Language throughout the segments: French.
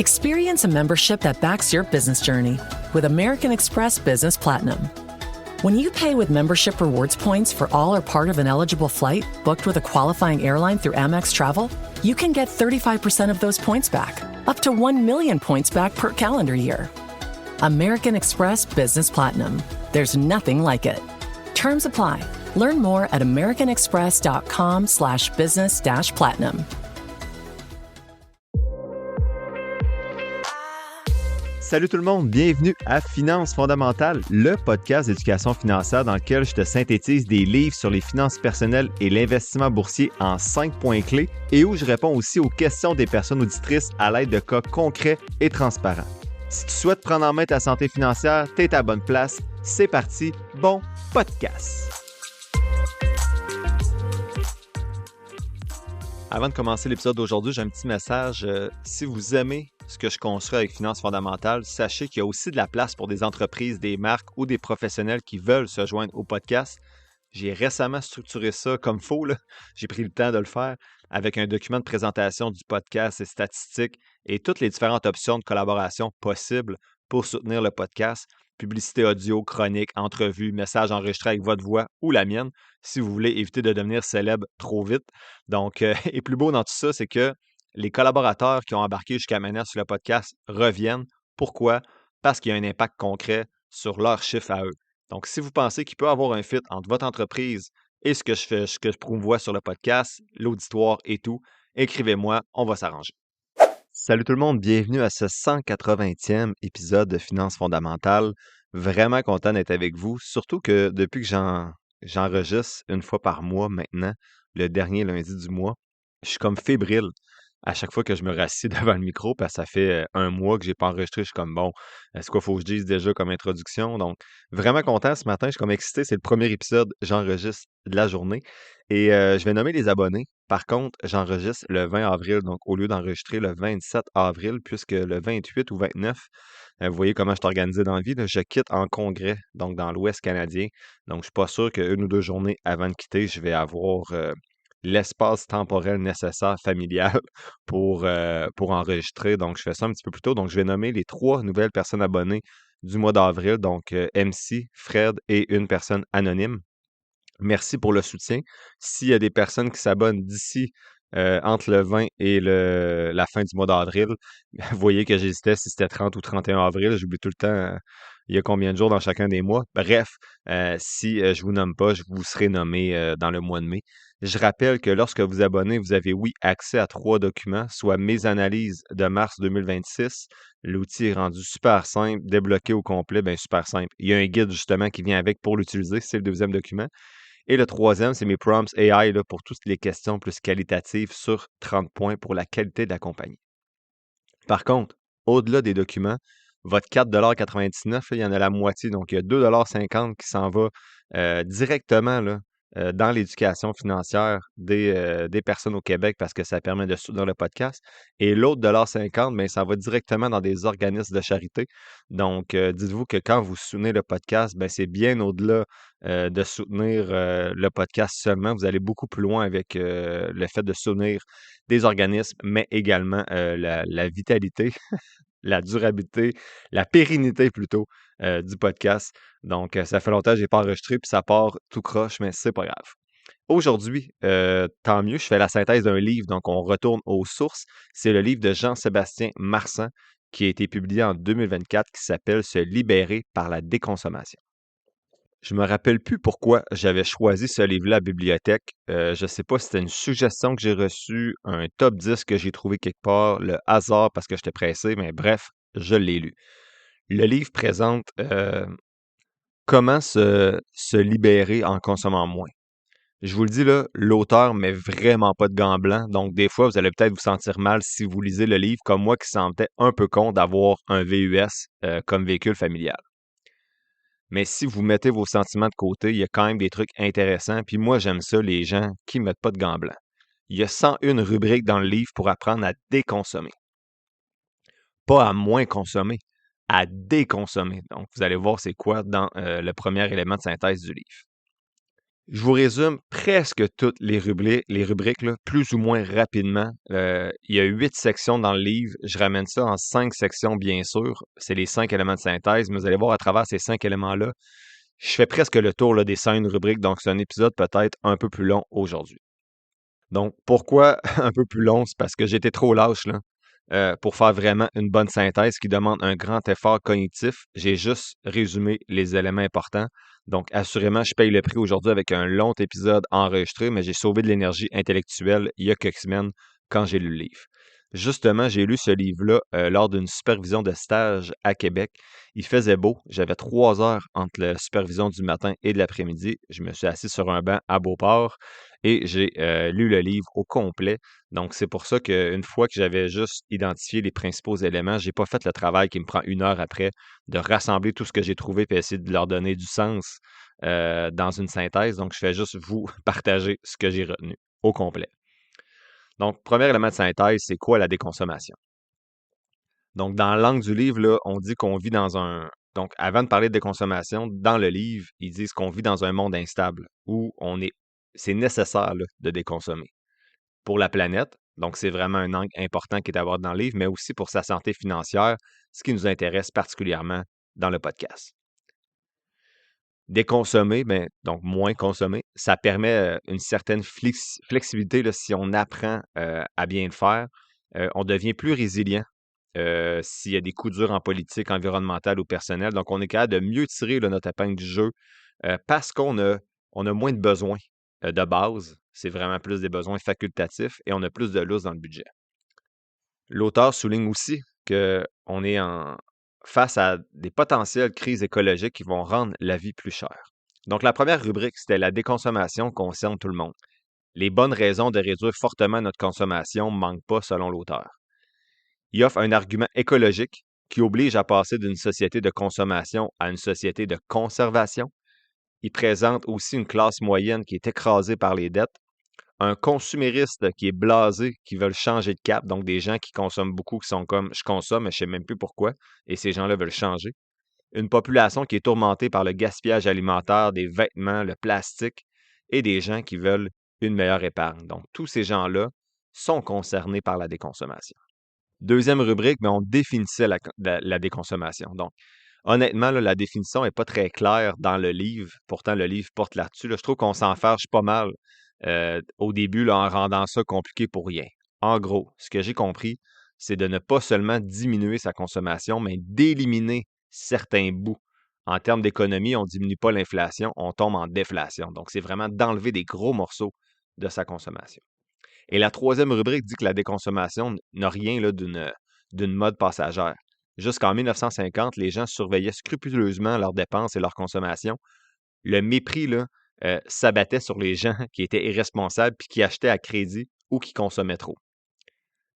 Experience a membership that backs your business journey with American Express Business Platinum. When you pay with membership rewards points for all or part of an eligible flight booked with a qualifying airline through Amex Travel, you can get 35% of those points back, up to 1 million points back per calendar year. American Express Business Platinum. There's nothing like it. Terms apply. Learn more at americanexpress.com/business-platinum. Salut tout le monde, bienvenue à Finances fondamentales, le podcast d'éducation financière dans lequel je te synthétise des livres sur les finances personnelles et l'investissement boursier en 5 points clés et où je réponds aussi aux questions des personnes auditrices à l'aide de cas concrets et transparents. Si tu souhaites prendre en main ta santé financière, t'es à la bonne place. C'est parti, bon podcast! Avant de commencer l'épisode d'aujourd'hui, j'ai un petit message. Si vous aimez ce que je construis avec Finances fondamentales, sachez qu'il y a aussi de la place pour des entreprises, des marques ou des professionnels qui veulent se joindre au podcast. J'ai récemment structuré ça comme faut. J'ai pris le temps de le faire avec un document de présentation du podcast et statistiques et toutes les différentes options de collaboration possibles pour soutenir le podcast. Publicité audio, chronique, entrevue, message enregistré avec votre voix ou la mienne, si vous voulez éviter de devenir célèbre trop vite. Donc, et plus beau dans tout ça, c'est que les collaborateurs qui ont embarqué jusqu'à maintenant sur le podcast reviennent. Pourquoi? Parce qu'il y a un impact concret sur leurs chiffres à eux. Donc, si vous pensez qu'il peut y avoir un fit entre votre entreprise et ce que je promouvois sur le podcast, l'auditoire et tout, écrivez-moi, on va s'arranger. Salut tout le monde, bienvenue à ce 180e épisode de Finances fondamentales. Vraiment content d'être avec vous, surtout que depuis que j'enregistre une fois par mois maintenant, le dernier lundi du mois, je suis comme fébrile à chaque fois que je me rassis devant le micro parce que ça fait un mois que j'ai pas enregistré. Je suis comme bon, est-ce qu'il faut que je dise déjà comme introduction? Donc, vraiment content ce matin, je suis comme excité. C'est le premier épisode, j'enregistre de la journée. Et je vais nommer les abonnés. Par contre, j'enregistre le 20 avril, donc au lieu d'enregistrer le 27 avril, puisque le 28 ou 29, vous voyez comment je suis organisé dans la vie, là, je quitte en congrès, donc dans l'Ouest canadien. Donc, je suis pas sûr qu'une ou deux journées avant de quitter, je vais avoir l'espace temporel nécessaire familial pour enregistrer. Donc, je fais ça un petit peu plus tôt. Donc, je vais nommer les 3 nouvelles personnes abonnées du mois d'avril. Donc, MC, Fred et une personne anonyme. Merci pour le soutien. S'il y a des personnes qui s'abonnent d'ici entre le 20 et la fin du mois d'avril, vous voyez que j'hésitais si c'était 30 ou 31 avril. J'oublie tout le temps il y a combien de jours dans chacun des mois. Bref, si je vous nomme pas, je vous serai nommé dans le mois de mai. Je rappelle que lorsque vous abonnez, vous avez, oui, accès à 3 documents, soit mes analyses de mars 2026. L'outil est rendu super simple, débloqué au complet, bien super simple. Il y a un guide justement qui vient avec pour l'utiliser, c'est le deuxième document. Et le troisième, c'est mes prompts AI là, pour toutes les questions plus qualitatives sur 30 points pour la qualité de la compagnie. Par contre, au-delà des documents, votre 4,99 $, il y en a la moitié. Donc, il y a 2,50 $ qui s'en va directement là, dans l'éducation financière des personnes au Québec parce que ça permet de soutenir le podcast. Et l'autre 1,50 $, bien, ça va directement dans des organismes de charité. Donc, dites-vous que quand vous soutenez le podcast, bien, c'est bien au-delà de soutenir le podcast seulement. Vous allez beaucoup plus loin avec le fait de soutenir des organismes, mais également la vitalité, la durabilité, la pérennité plutôt du podcast. Donc, ça fait longtemps que je n'ai pas enregistré, puis ça part tout croche, mais c'est pas grave. Aujourd'hui, tant mieux, je fais la synthèse d'un livre, donc on retourne aux sources. C'est le livre de Jean-Sébastien Marsan qui a été publié en 2024 qui s'appelle « Se libérer par la déconsommation ». Je me rappelle plus pourquoi j'avais choisi ce livre-là à la bibliothèque. Je sais pas si c'était une suggestion que j'ai reçue, un top 10 que j'ai trouvé quelque part, le hasard parce que j'étais pressé, mais bref, je l'ai lu. Le livre présente comment se libérer en consommant moins. Je vous le dis là, l'auteur met vraiment pas de gants blancs, donc des fois, vous allez peut-être vous sentir mal si vous lisez le livre, comme moi qui sentais un peu con d'avoir un VUS comme véhicule familial. Mais si vous mettez vos sentiments de côté, il y a quand même des trucs intéressants. Puis moi, j'aime ça, les gens qui ne mettent pas de gants blancs. Il y a 101 rubriques dans le livre pour apprendre à déconsommer. Pas à moins consommer, à déconsommer. Donc, vous allez voir c'est quoi dans le premier élément de synthèse du livre. Je vous résume presque toutes les rubriques là, plus ou moins rapidement. Il y a 8 sections dans le livre. Je ramène ça en 5 sections, bien sûr. C'est les 5 éléments de synthèse, mais vous allez voir à travers ces 5 éléments-là, je fais presque le tour là, des 5 rubriques, donc c'est un épisode peut-être un peu plus long aujourd'hui. Donc, pourquoi un peu plus long? C'est parce que j'étais trop lâche là, pour faire vraiment une bonne synthèse qui demande un grand effort cognitif. J'ai juste résumé les éléments importants. Donc, assurément, je paye le prix aujourd'hui avec un long épisode enregistré, mais j'ai sauvé de l'énergie intellectuelle il y a quelques semaines quand j'ai lu le livre. Justement, j'ai lu ce livre-là lors d'une supervision de stage à Québec. Il faisait beau. J'avais 3 heures entre la supervision du matin et de l'après-midi. Je me suis assis sur un banc à Beauport et j'ai lu le livre au complet. Donc, c'est pour ça qu'une fois que j'avais juste identifié les principaux éléments, j'ai pas fait le travail qui me prend 1 heure après de rassembler tout ce que j'ai trouvé et essayer de leur donner du sens dans une synthèse. Donc, je fais juste vous partager ce que j'ai retenu au complet. Donc, premier élément de synthèse, c'est quoi la déconsommation? Donc, dans l'angle du livre, là, on dit qu'on vit dans un... Donc, avant de parler de déconsommation, dans le livre, ils disent qu'on vit dans un monde instable où c'est nécessaire là, de déconsommer pour la planète. Donc, c'est vraiment un angle important qui est à avoir dans le livre, mais aussi pour sa santé financière, ce qui nous intéresse particulièrement dans le podcast. Déconsommer, ben, donc moins consommer, ça permet une certaine flexibilité là, si on apprend à bien le faire. On devient plus résilient s'il y a des coups durs en politique, environnementale ou personnelle. Donc, on est capable de mieux tirer là, notre épingle du jeu parce qu'on a moins de besoins de base. C'est vraiment plus des besoins facultatifs et on a plus de lousse dans le budget. L'auteur souligne aussi qu'on est face à des potentielles crises écologiques qui vont rendre la vie plus chère. Donc, la première rubrique, c'était la déconsommation concerne tout le monde. Les bonnes raisons de réduire fortement notre consommation ne manquent pas selon l'auteur. Il offre un argument écologique qui oblige à passer d'une société de consommation à une société de conservation. Il présente aussi une classe moyenne qui est écrasée par les dettes, un consumériste qui est blasé, qui veulent changer de cap, donc des gens qui consomment beaucoup, qui sont comme je consomme, mais je sais même plus pourquoi, et ces gens-là veulent changer. Une population qui est tourmentée par le gaspillage alimentaire, des vêtements, le plastique, et des gens qui veulent une meilleure épargne. Donc, tous ces gens-là sont concernés par la déconsommation. Deuxième rubrique, mais on définissait la déconsommation. Donc, honnêtement, là, la définition n'est pas très claire dans le livre. Pourtant, le livre porte là-dessus. Là. Je trouve qu'on s'enfarge pas mal au début là, en rendant ça compliqué pour rien. En gros, ce que j'ai compris, c'est de ne pas seulement diminuer sa consommation, mais d'éliminer certains bouts. En termes d'économie, on ne diminue pas l'inflation, on tombe en déflation. Donc, c'est vraiment d'enlever des gros morceaux de sa consommation. Et la troisième rubrique dit que la déconsommation n'a rien là, d'une mode passagère. Jusqu'en 1950, les gens surveillaient scrupuleusement leurs dépenses et leurs consommations. Le mépris là, s'abattait sur les gens qui étaient irresponsables puis qui achetaient à crédit ou qui consommaient trop.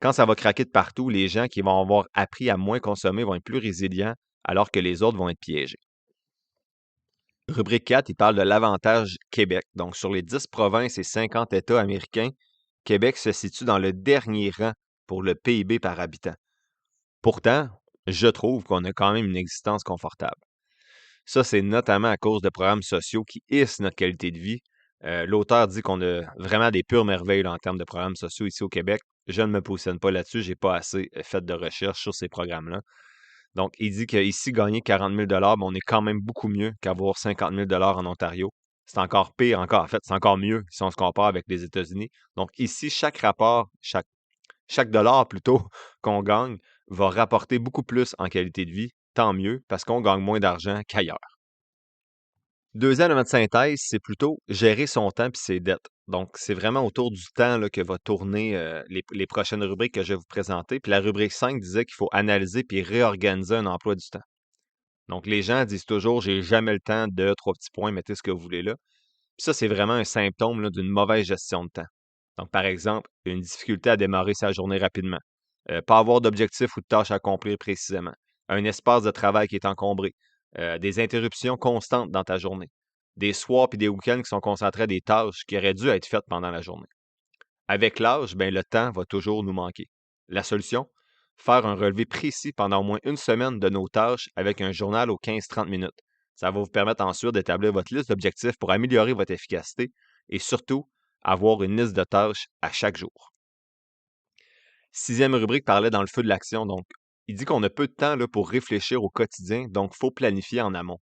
Quand ça va craquer de partout, les gens qui vont avoir appris à moins consommer vont être plus résilients alors que les autres vont être piégés. Rubrique 4, il parle de l'avantage Québec. Donc, sur les 10 provinces et 50 États américains, Québec se situe dans le dernier rang pour le PIB par habitant. Pourtant, je trouve qu'on a quand même une existence confortable. Ça, c'est notamment à cause de programmes sociaux qui hissent notre qualité de vie. L'auteur dit qu'on a vraiment des pures merveilles là, en termes de programmes sociaux ici au Québec. Je ne me positionne pas là-dessus, j'ai pas assez fait de recherche sur ces programmes-là. Donc, il dit qu'ici, gagner 40 000 mais on est quand même beaucoup mieux qu'avoir 50 000 en Ontario. C'est encore pire, encore, en fait, c'est encore mieux si on se compare avec les États-Unis. Donc, ici, chaque dollar plutôt qu'on gagne va rapporter beaucoup plus en qualité de vie, tant mieux, parce qu'on gagne moins d'argent qu'ailleurs. Deuxième élément de synthèse, c'est plutôt gérer son temps et ses dettes. Donc, c'est vraiment autour du temps là, que va tourner les prochaines rubriques que je vais vous présenter. Puis la rubrique 5 disait qu'il faut analyser puis réorganiser un emploi du temps. Donc, les gens disent toujours, j'ai jamais le temps de trois petits points, mettez ce que vous voulez là. Puis ça, c'est vraiment un symptôme là, d'une mauvaise gestion de temps. Donc, par exemple, une difficulté à démarrer sa journée rapidement, pas avoir d'objectif ou de tâches à accomplir précisément, un espace de travail qui est encombré, des interruptions constantes dans ta journée, des soirs et des week-ends qui sont concentrés à des tâches qui auraient dû être faites pendant la journée. Avec l'âge, ben, le temps va toujours nous manquer. La solution? Faire un relevé précis pendant au moins une semaine de nos tâches avec un journal aux 15-30 minutes. Ça va vous permettre ensuite d'établir votre liste d'objectifs pour améliorer votre efficacité et surtout avoir une liste de tâches à chaque jour. Sixième rubrique parlait dans le feu de l'action. Donc, il dit qu'on a peu de temps là, pour réfléchir au quotidien, donc il faut planifier en amont.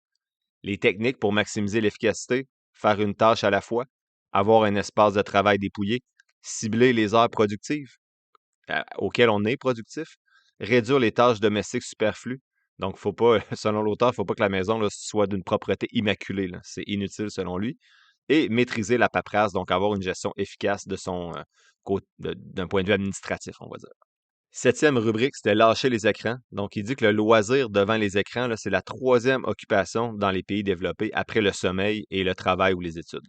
Les techniques pour maximiser l'efficacité, faire une tâche à la fois, avoir un espace de travail dépouillé, cibler les heures productives auxquelles on est productif, réduire les tâches domestiques superflues. Donc, faut pas, selon l'auteur, il ne faut pas que la maison là, soit d'une propreté immaculée, là. C'est inutile selon lui. Et maîtriser la paperasse, donc avoir une gestion efficace de d'un point de vue administratif, on va dire. Septième rubrique, c'était lâcher les écrans. Donc, il dit que le loisir devant les écrans, là, c'est la troisième occupation dans les pays développés après le sommeil et le travail ou les études.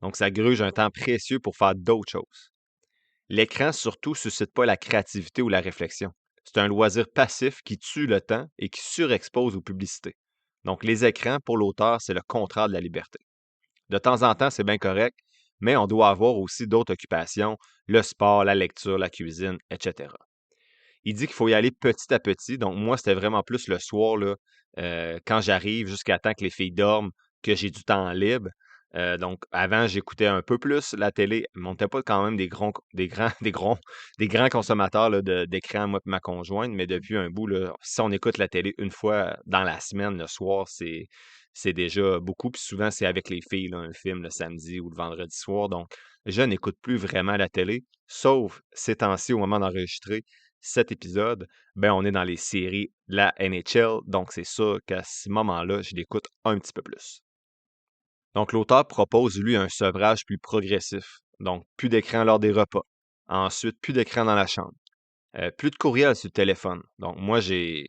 Donc, ça gruge un temps précieux pour faire d'autres choses. L'écran, surtout, ne suscite pas la créativité ou la réflexion. C'est un loisir passif qui tue le temps et qui surexpose aux publicités. Donc, les écrans, pour l'auteur, c'est le contraire de la liberté. De temps en temps, c'est bien correct, mais on doit avoir aussi d'autres occupations, le sport, la lecture, la cuisine, etc. Il dit qu'il faut y aller petit à petit. Donc, moi, c'était vraiment plus le soir, là, quand j'arrive, jusqu'à temps que les filles dorment, que j'ai du temps libre. Donc, avant, j'écoutais un peu plus la télé, mais on n'était pas quand même des grands consommateurs là, d'écran, moi et ma conjointe. Mais depuis un bout, là, si on écoute la télé une fois dans la semaine, le soir, c'est déjà beaucoup. Puis souvent, c'est avec les filles, là, un film le samedi ou le vendredi soir. Donc, je n'écoute plus vraiment la télé, sauf ces temps-ci, au moment d'enregistrer cet épisode, ben, on est dans les séries de la NHL, donc c'est sûr qu'à ce moment-là, je l'écoute un petit peu plus. Donc, l'auteur propose, lui, un sevrage plus progressif. Donc, plus d'écran lors des repas. Ensuite, plus d'écran dans la chambre. Plus de courriel sur le téléphone. Donc, moi, j'ai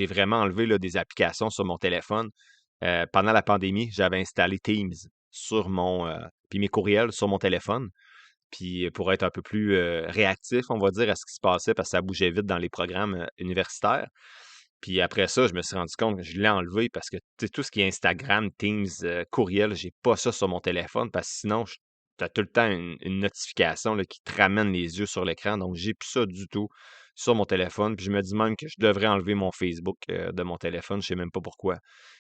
vraiment enlevé là, des applications sur mon téléphone. Pendant la pandémie, j'avais installé Teams sur puis mes courriels sur mon téléphone. Puis pour être un peu plus réactif, on va dire, à ce qui se passait, parce que ça bougeait vite dans les programmes universitaires. Puis après ça, je me suis rendu compte que je l'ai enlevé parce que tout ce qui est Instagram, Teams, courriel, j'ai pas ça sur mon téléphone parce que sinon, tu as tout le temps une notification là, qui te ramène les yeux sur l'écran. Donc, j'ai plus ça du tout sur mon téléphone. Puis je me dis même que je devrais enlever mon Facebook de mon téléphone. Je sais même pas pourquoi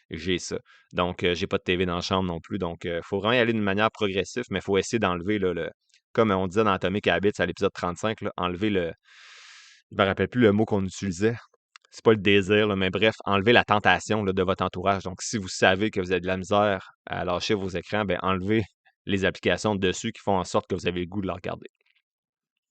j'ai ça. Donc, j'ai pas de TV dans la chambre non plus. Donc, il faut vraiment y aller d'une manière progressive, mais il faut essayer d'enlever là, comme on disait dans Atomic Habits à l'épisode 35, là, enlever je me rappelle plus le mot qu'on utilisait. C'est pas le désir, là, mais bref, enlever la tentation là, de votre entourage. Donc, si vous savez que vous avez de la misère à lâcher vos écrans, ben enlevez les applications dessus qui font en sorte que vous avez le goût de la regarder.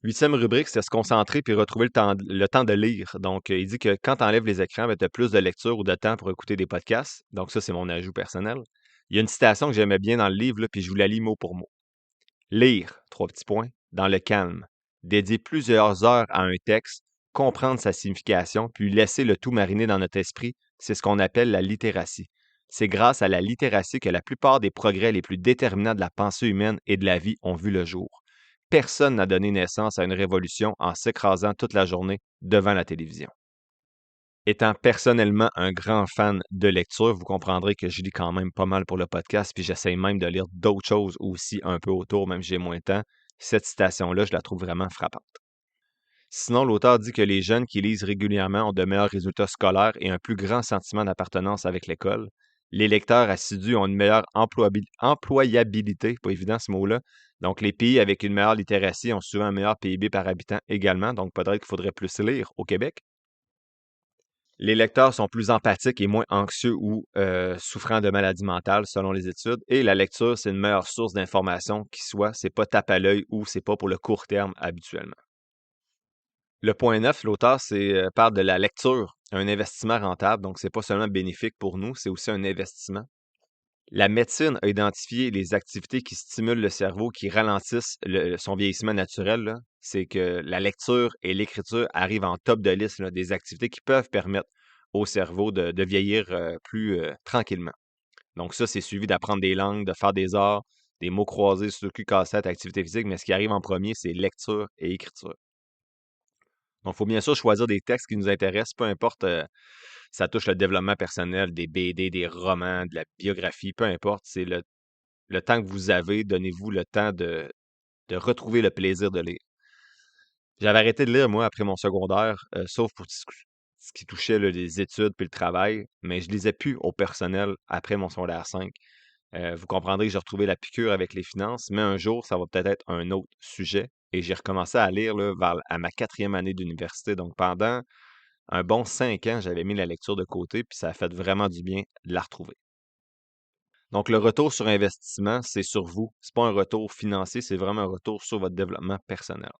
Huitième rubrique, c'est se concentrer puis retrouver le temps de lire. Donc, il dit que quand tu enlèves les écrans, ben, tu as plus de lecture ou de temps pour écouter des podcasts. Donc, ça, c'est mon ajout personnel. Il y a une citation que j'aimais bien dans le livre, là, puis je vous la lis mot pour mot. Lire, trois petits points, dans le calme. Dédier plusieurs heures à un texte, comprendre sa signification, puis laisser le tout mariner dans notre esprit, c'est ce qu'on appelle la littératie. C'est grâce à la littératie que la plupart des progrès les plus déterminants de la pensée humaine et de la vie ont vu le jour. Personne n'a donné naissance à une révolution en s'écrasant toute la journée devant la télévision. Étant personnellement un grand fan de lecture, vous comprendrez que je lis quand même pas mal pour le podcast, puis j'essaie même de lire d'autres choses aussi un peu autour, même si j'ai moins de temps. Cette citation-là, je la trouve vraiment frappante. Sinon, l'auteur dit que les jeunes qui lisent régulièrement ont de meilleurs résultats scolaires et un plus grand sentiment d'appartenance avec l'école. Les lecteurs assidus ont une meilleure employabilité, pas évident ce mot-là. Donc, les pays avec une meilleure littératie ont souvent un meilleur PIB par habitant également, donc peut-être qu'il faudrait plus lire au Québec. Les lecteurs sont plus empathiques et moins anxieux ou souffrant de maladies mentales, selon les études. Et la lecture, c'est une meilleure source d'information qui soit, c'est pas tape à l'œil ou c'est pas pour le court terme habituellement. Le point 9, l'auteur parle de la lecture, un investissement rentable. Donc, c'est pas seulement bénéfique pour nous, c'est aussi un investissement. La médecine a identifié les activités qui stimulent le cerveau, qui ralentissent son vieillissement naturel, là. C'est que la lecture et l'écriture arrivent en top de liste là, des activités qui peuvent permettre au cerveau de vieillir plus tranquillement. Donc ça, c'est suivi d'apprendre des langues, de faire des arts, des mots croisés, sudoku, casse-tête, activité physique, mais ce qui arrive en premier, c'est lecture et écriture. Donc, il faut bien sûr choisir des textes qui nous intéressent, peu importe, ça touche le développement personnel, des BD, des romans, de la biographie, peu importe, c'est le temps que vous avez, donnez-vous le temps de retrouver le plaisir de lire. J'avais arrêté de lire, moi, après mon secondaire, sauf pour ce qui touchait là, les études puis le travail, mais je lisais plus au personnel après mon secondaire 5. Vous comprendrez que j'ai retrouvé la piqûre avec les finances, mais un jour, ça va peut-être être un autre sujet. Et j'ai recommencé à lire là, à ma quatrième année d'université. Donc, pendant un bon 5 ans, j'avais mis la lecture de côté, puis ça a fait vraiment du bien de la retrouver. Donc, le retour sur investissement, c'est sur vous. C'est pas un retour financier, c'est vraiment un retour sur votre développement personnel.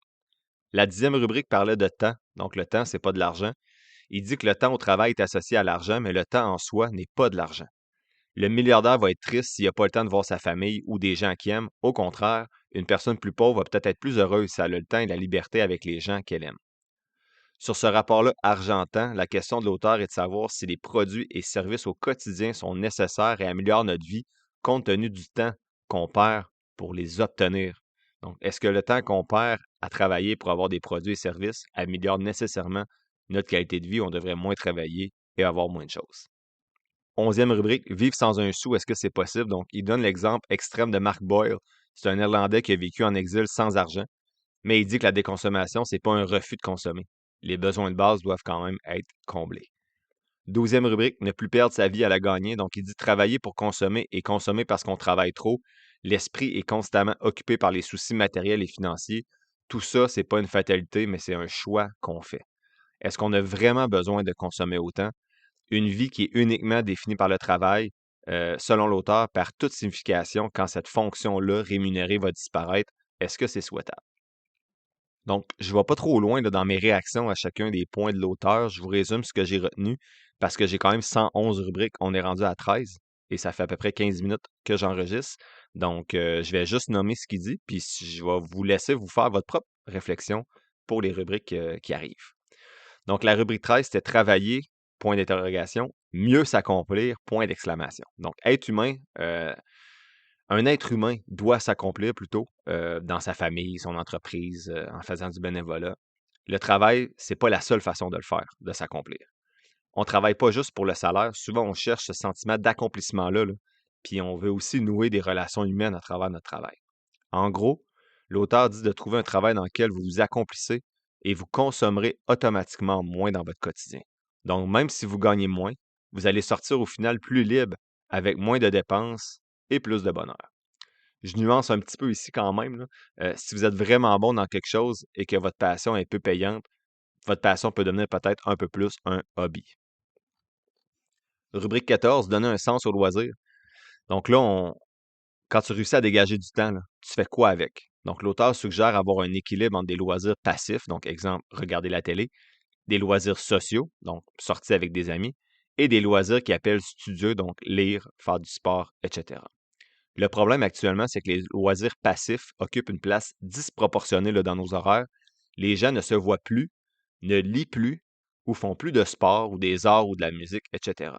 La 10e rubrique parlait de temps. Donc, le temps, c'est pas de l'argent. Il dit que le temps au travail est associé à l'argent, mais le temps en soi n'est pas de l'argent. Le milliardaire va être triste s'il n'a pas le temps de voir sa famille ou des gens qu'il aime. Au contraire, une personne plus pauvre va peut-être être plus heureuse si elle a le temps et la liberté avec les gens qu'elle aime. Sur ce rapport-là argentant, la question de l'auteur est de savoir si les produits et services au quotidien sont nécessaires et améliorent notre vie compte tenu du temps qu'on perd pour les obtenir. Donc, est-ce que le temps qu'on perd à travailler pour avoir des produits et services améliore nécessairement notre qualité de vie? On devrait moins travailler et avoir moins de choses. 11e rubrique, vivre sans un sou, est-ce que c'est possible? Donc, il donne l'exemple extrême de Mark Boyle. C'est un Irlandais qui a vécu en exil sans argent, mais il dit que la déconsommation, c'est pas un refus de consommer. Les besoins de base doivent quand même être comblés. 12e rubrique, ne plus perdre sa vie à la gagner. Donc, il dit travailler pour consommer et consommer parce qu'on travaille trop. L'esprit est constamment occupé par les soucis matériels et financiers. Tout ça, c'est pas une fatalité, mais c'est un choix qu'on fait. Est-ce qu'on a vraiment besoin de consommer autant? Une vie qui est uniquement définie par le travail, selon l'auteur, perd toute signification quand cette fonction-là rémunérée va disparaître. Est-ce que c'est souhaitable? Donc, je ne vais pas trop loin là, dans mes réactions à chacun des points de l'auteur. Je vous résume ce que j'ai retenu parce que j'ai quand même 111 rubriques. On est rendu à 13 et ça fait à peu près 15 minutes que j'enregistre. Donc, je vais juste nommer ce qu'il dit, puis je vais vous laisser vous faire votre propre réflexion pour les rubriques qui arrivent. Donc, la rubrique 13, c'était travailler, point d'interrogation, mieux s'accomplir, point d'exclamation. Donc, un être humain doit s'accomplir plutôt dans sa famille, son entreprise, en faisant du bénévolat. Le travail, c'est pas la seule façon de le faire, de s'accomplir. On travaille pas juste pour le salaire. Souvent, on cherche ce sentiment d'accomplissement-là, là, puis on veut aussi nouer des relations humaines à travers notre travail. En gros, l'auteur dit de trouver un travail dans lequel vous vous accomplissez et vous consommerez automatiquement moins dans votre quotidien. Donc, même si vous gagnez moins, vous allez sortir au final plus libre avec moins de dépenses et plus de bonheur. Je nuance un petit peu ici quand même, là. Si vous êtes vraiment bon dans quelque chose et que votre passion est peu payante, votre passion peut devenir peut-être un peu plus un hobby. Rubrique 14, donner un sens au loisir. Donc là, quand tu réussis à dégager du temps, là, tu fais quoi avec? Donc, l'auteur suggère avoir un équilibre entre des loisirs passifs, donc exemple, regarder la télé, des loisirs sociaux, donc sortir avec des amis, et des loisirs qui appellent studieux, donc lire, faire du sport, etc. Le problème actuellement, c'est que les loisirs passifs occupent une place disproportionnée là, dans nos horaires. Les gens ne se voient plus, ne lisent plus, ou font plus de sport, ou des arts, ou de la musique, etc.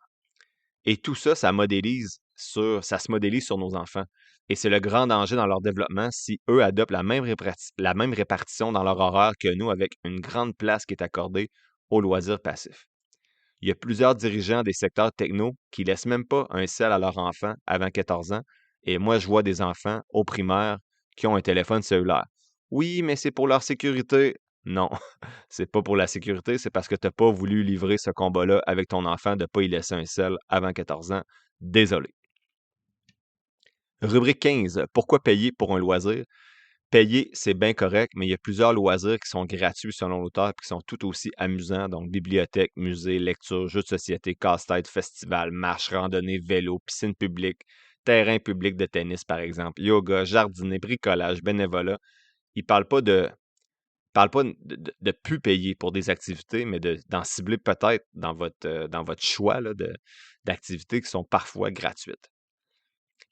Et tout ça, ça se modélise sur nos enfants. Et c'est le grand danger dans leur développement si eux adoptent la même répartition dans leur horaire que nous, avec une grande place qui est accordée aux loisirs passifs. Il y a plusieurs dirigeants des secteurs techno qui laissent même pas un sel à leurs enfants avant 14 ans. Et moi, je vois des enfants au primaire qui ont un téléphone cellulaire. Oui, mais c'est pour leur sécurité. Non, c'est pas pour la sécurité, c'est parce que tu n'as pas voulu livrer ce combat-là avec ton enfant de ne pas y laisser un sel avant 14 ans. Désolé. Rubrique 15. Pourquoi payer pour un loisir? Payer, c'est bien correct, mais il y a plusieurs loisirs qui sont gratuits selon l'auteur et qui sont tout aussi amusants. Donc, bibliothèque, musée, lecture, jeux de société, casse-tête, festival, marche, randonnée, vélo, piscine publique, terrain public de tennis, par exemple, yoga, jardiner, bricolage, bénévolat. Il ne parle pas de plus payer pour des activités, mais d'en cibler peut-être dans votre choix là, d'activités qui sont parfois gratuites.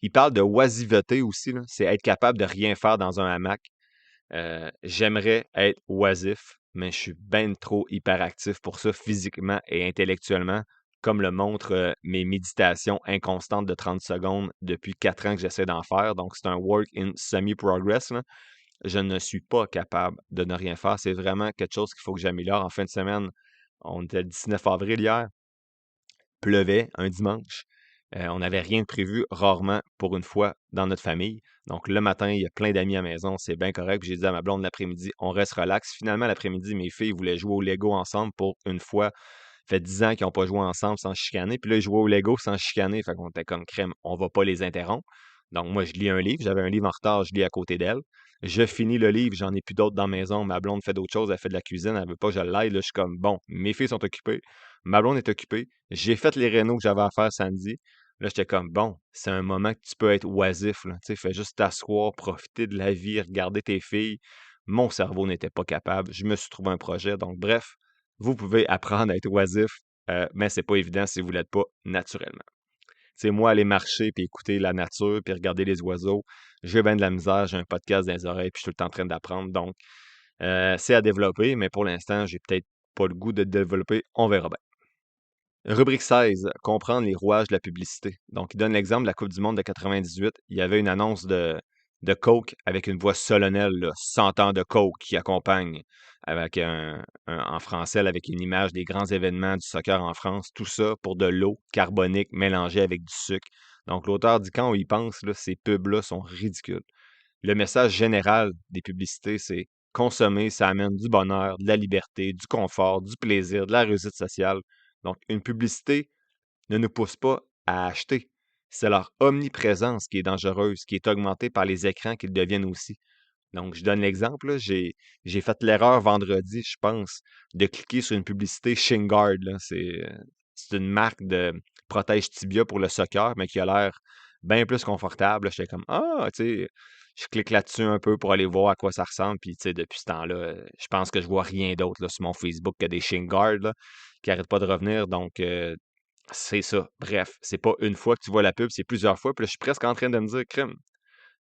Il parle de oisiveté aussi, là. C'est être capable de rien faire dans un hamac. J'aimerais être oisif, mais je suis bien trop hyperactif pour ça physiquement et intellectuellement, comme le montrent mes méditations inconstantes de 30 secondes depuis 4 ans que j'essaie d'en faire. Donc, c'est un work in semi-progress, là. Je ne suis pas capable de ne rien faire. C'est vraiment quelque chose qu'il faut que j'améliore. En fin de semaine, on était le 19 avril hier, pleuvait un dimanche. On n'avait rien de prévu, rarement pour une fois, dans notre famille. Donc, le matin, il y a plein d'amis à la maison, c'est bien correct. Puis j'ai dit à ma blonde l'après-midi, on reste relax. Finalement, l'après-midi, mes filles voulaient jouer au Lego ensemble pour une fois. fait 10 ans qu'ils n'ont pas joué ensemble sans se chicaner. Puis là, ils jouaient au Lego sans se chicaner. Fait qu'on était comme crème, on va pas les interrompre. Donc, moi, je lis un livre. J'avais un livre en retard, je lis à côté d'elle. Je finis le livre, j'en ai plus d'autres dans la maison. Ma blonde fait d'autres choses, elle fait de la cuisine, elle veut pas que je l'aide. Là, je suis comme, bon, mes filles sont occupées, ma blonde est occupée. J'ai fait les rénaux que j'avais à faire samedi. Là, j'étais comme, bon, c'est un moment que tu peux être oisif, là. Tu sais, fais juste t'asseoir, profiter de la vie, regarder tes filles. Mon cerveau n'était pas capable. Je me suis trouvé un projet. Donc, bref, vous pouvez apprendre à être oisif, mais c'est pas évident si vous l'êtes pas naturellement. Tu sais, moi, aller marcher, puis écouter la nature, puis regarder les oiseaux, j'ai bien de la misère, j'ai un podcast dans les oreilles, puis je suis tout le temps en train d'apprendre. Donc, c'est à développer, mais pour l'instant, j'ai peut-être pas le goût de développer. On verra bien. Rubrique 16, comprendre les rouages de la publicité. Donc, il donne l'exemple de la Coupe du monde de 98. Il y avait une annonce de Coke avec une voix solennelle, là, 100 ans de Coke qui accompagne avec en français, là, avec une image des grands événements du soccer en France. Tout ça pour de l'eau carbonique mélangée avec du sucre. Donc, l'auteur dit quand on y pense, là, ces pubs-là sont ridicules. Le message général des publicités, c'est consommer, ça amène du bonheur, de la liberté, du confort, du plaisir, de la réussite sociale. Donc, une publicité ne nous pousse pas à acheter. C'est leur omniprésence qui est dangereuse, qui est augmentée par les écrans qu'ils deviennent aussi. Donc, je donne l'exemple, là, j'ai fait l'erreur vendredi, je pense, de cliquer sur une publicité Shin-Guard, là. C'est une marque de protège tibia pour le soccer, mais qui a l'air bien plus confortable. J'étais comme, ah, tu sais, je clique là-dessus un peu pour aller voir à quoi ça ressemble. Puis, tu sais, depuis ce temps-là, je pense que je vois rien d'autre là, sur mon Facebook que des Shin-Guard là, qui n'arrêtent pas de revenir. Donc, c'est ça. Bref, c'est pas une fois que tu vois la pub, c'est plusieurs fois. Puis là, je suis presque en train de me dire, crime.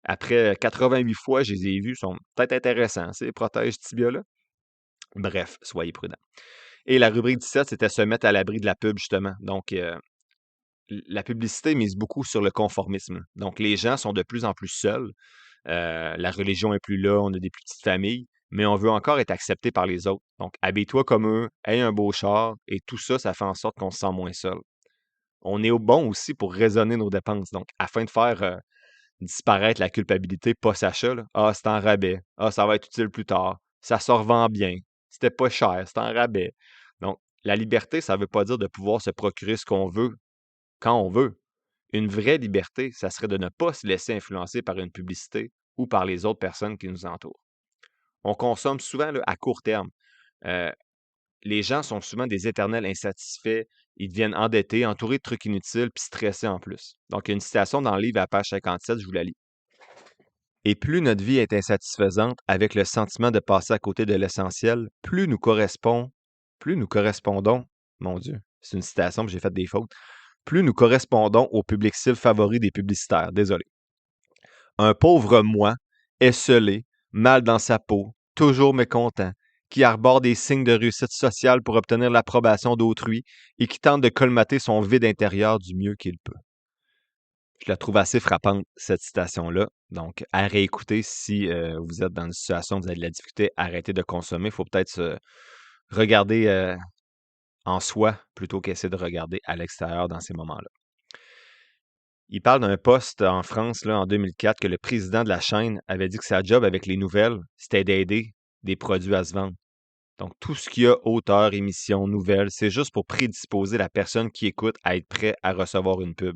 Après 88 fois, je les ai vus, sont peut-être intéressants, ces protèges tibia-là. Bref, soyez prudents. Et la rubrique 17, c'était se mettre à l'abri de la pub, justement. Donc, la publicité mise beaucoup sur le conformisme. Donc, les gens sont de plus en plus seuls. La religion est plus là, on a des plus petites familles, mais on veut encore être accepté par les autres. Donc, habille-toi comme eux, aie un beau char, et tout ça, ça fait en sorte qu'on se sent moins seul. On est au bon aussi pour raisonner nos dépenses. Donc, afin de faire disparaître la culpabilité post-achat, là. Ah, c'est en rabais. Ah, ça va être utile plus tard. Ça se revend bien. C'était pas cher, c'est en rabais. Donc, la liberté, ça veut pas dire de pouvoir se procurer ce qu'on veut quand on veut. Une vraie liberté, ça serait de ne pas se laisser influencer par une publicité ou par les autres personnes qui nous entourent. On consomme souvent là, à court terme. Euh, les gens sont souvent des éternels insatisfaits. Ils deviennent endettés, entourés de trucs inutiles, puis stressés en plus. Donc, il y a une citation dans le livre à page 57, je vous la lis. Et plus notre vie est insatisfaisante avec le sentiment de passer à côté de l'essentiel, plus nous correspondons, mon Dieu, c'est une citation, puis j'ai fait des fautes, plus nous correspondons au public cible favori des publicitaires. Désolé. Un pauvre moi, esseulé, mal dans sa peau, toujours mécontent, qui arbore des signes de réussite sociale pour obtenir l'approbation d'autrui et qui tente de colmater son vide intérieur du mieux qu'il peut. Je la trouve assez frappante, cette citation-là. Donc, à réécouter si vous êtes dans une situation où vous avez de la difficulté, arrêtez de consommer. Il faut peut-être se regarder en soi plutôt qu'essayer de regarder à l'extérieur dans ces moments-là. Il parle d'un poste en France là, en 2004 que le président de la chaîne avait dit que sa job avec les nouvelles, c'était d'aider des produits à se vendre. Donc, tout ce qu'il y a, auteur, émission, nouvelles, c'est juste pour prédisposer la personne qui écoute à être prêt à recevoir une pub.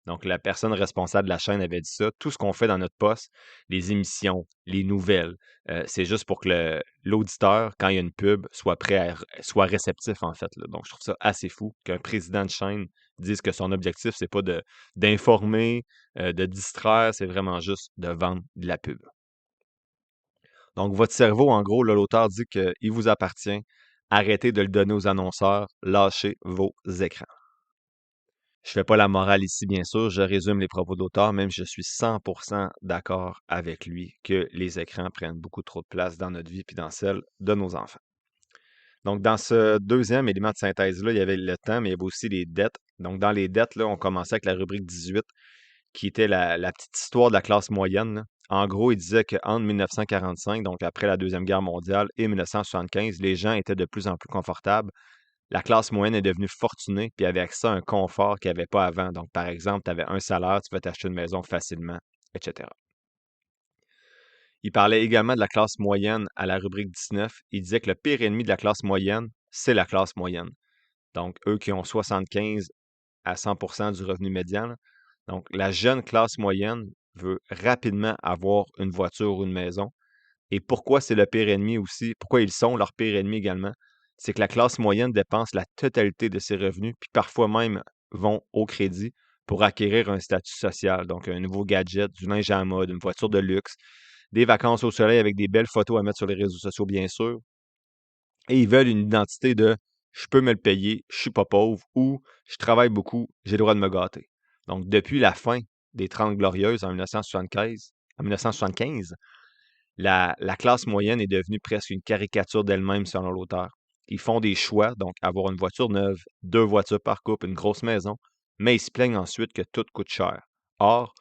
Donc, la personne responsable de la chaîne avait dit ça. Tout ce qu'on fait dans notre poste, les émissions, les nouvelles, c'est juste pour que l'auditeur, quand il y a une pub, soit prêt, soit réceptif, en fait. Là. Donc, je trouve ça assez fou qu'un président de chaîne dise que son objectif, c'est pas d'informer, de distraire, c'est vraiment juste de vendre de la pub. Donc, votre cerveau, en gros, là, l'auteur dit qu'il vous appartient. Arrêtez de le donner aux annonceurs. Lâchez vos écrans. Je fais pas la morale ici, bien sûr. Je résume les propos de l'auteur, même si je suis 100% d'accord avec lui que les écrans prennent beaucoup trop de place dans notre vie puis dans celle de nos enfants. Donc, dans ce deuxième élément de synthèse-là, il y avait le temps, mais il y avait aussi les dettes. Donc, dans les dettes, là, on commençait avec la rubrique 18, qui était la petite histoire de la classe moyenne. Là. En gros, il disait qu'entre 1945, donc après la Deuxième Guerre mondiale, et 1975, les gens étaient de plus en plus confortables. La classe moyenne est devenue fortunée, puis avait accès à un confort qu'il n'y avait pas avant. Donc, par exemple, tu avais un salaire, tu peux t'acheter une maison facilement, etc. Il parlait également de la classe moyenne à la rubrique 19. Il disait que le pire ennemi de la classe moyenne, c'est la classe moyenne. Donc, eux qui ont 75 à 100% du revenu médian, là. Donc, la jeune classe moyenne veut rapidement avoir une voiture ou une maison. Et pourquoi c'est le pire ennemi aussi, pourquoi ils sont leur pire ennemi également, c'est que la classe moyenne dépense la totalité de ses revenus, puis parfois même vont au crédit pour acquérir un statut social, donc un nouveau gadget, du linge à la mode, une voiture de luxe, des vacances au soleil avec des belles photos à mettre sur les réseaux sociaux, bien sûr. Et ils veulent une identité de je peux me le payer, je suis pas pauvre ou je travaille beaucoup, j'ai le droit de me gâter. Donc, depuis la fin des 30 Glorieuses en 1975, la classe moyenne est devenue presque une caricature d'elle-même selon l'auteur. Ils font des choix, donc avoir une voiture neuve, 2 voitures par couple, une grosse maison, mais ils se plaignent ensuite que tout coûte cher. Or,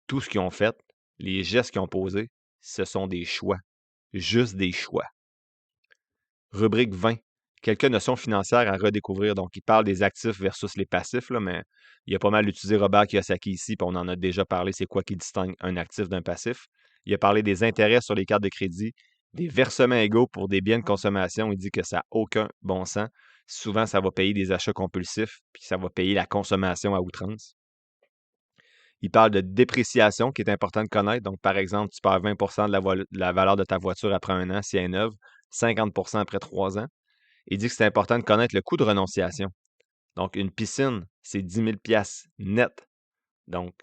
tout ce qu'ils ont fait, les gestes qu'ils ont posés, ce sont des choix. Juste des choix. Rubrique 20. Quelques notions financières à redécouvrir. Donc, il parle des actifs versus les passifs, là, mais il a pas mal utilisé Robert Kiyosaki ici, puis on en a déjà parlé, c'est quoi qui distingue un actif d'un passif. Il a parlé des intérêts sur les cartes de crédit, des versements égaux pour des biens de consommation. Il dit que ça n'a aucun bon sens. Souvent, ça va payer des achats compulsifs, puis ça va payer la consommation à outrance. Il parle de dépréciation qui est important de connaître. Donc, par exemple, tu perds 20 de la valeur de ta voiture après un an si elle est neuve, 50 après 3 ans. Il dit que c'est important de connaître le coût de renonciation. Donc, une piscine, c'est 10 000 net. Donc,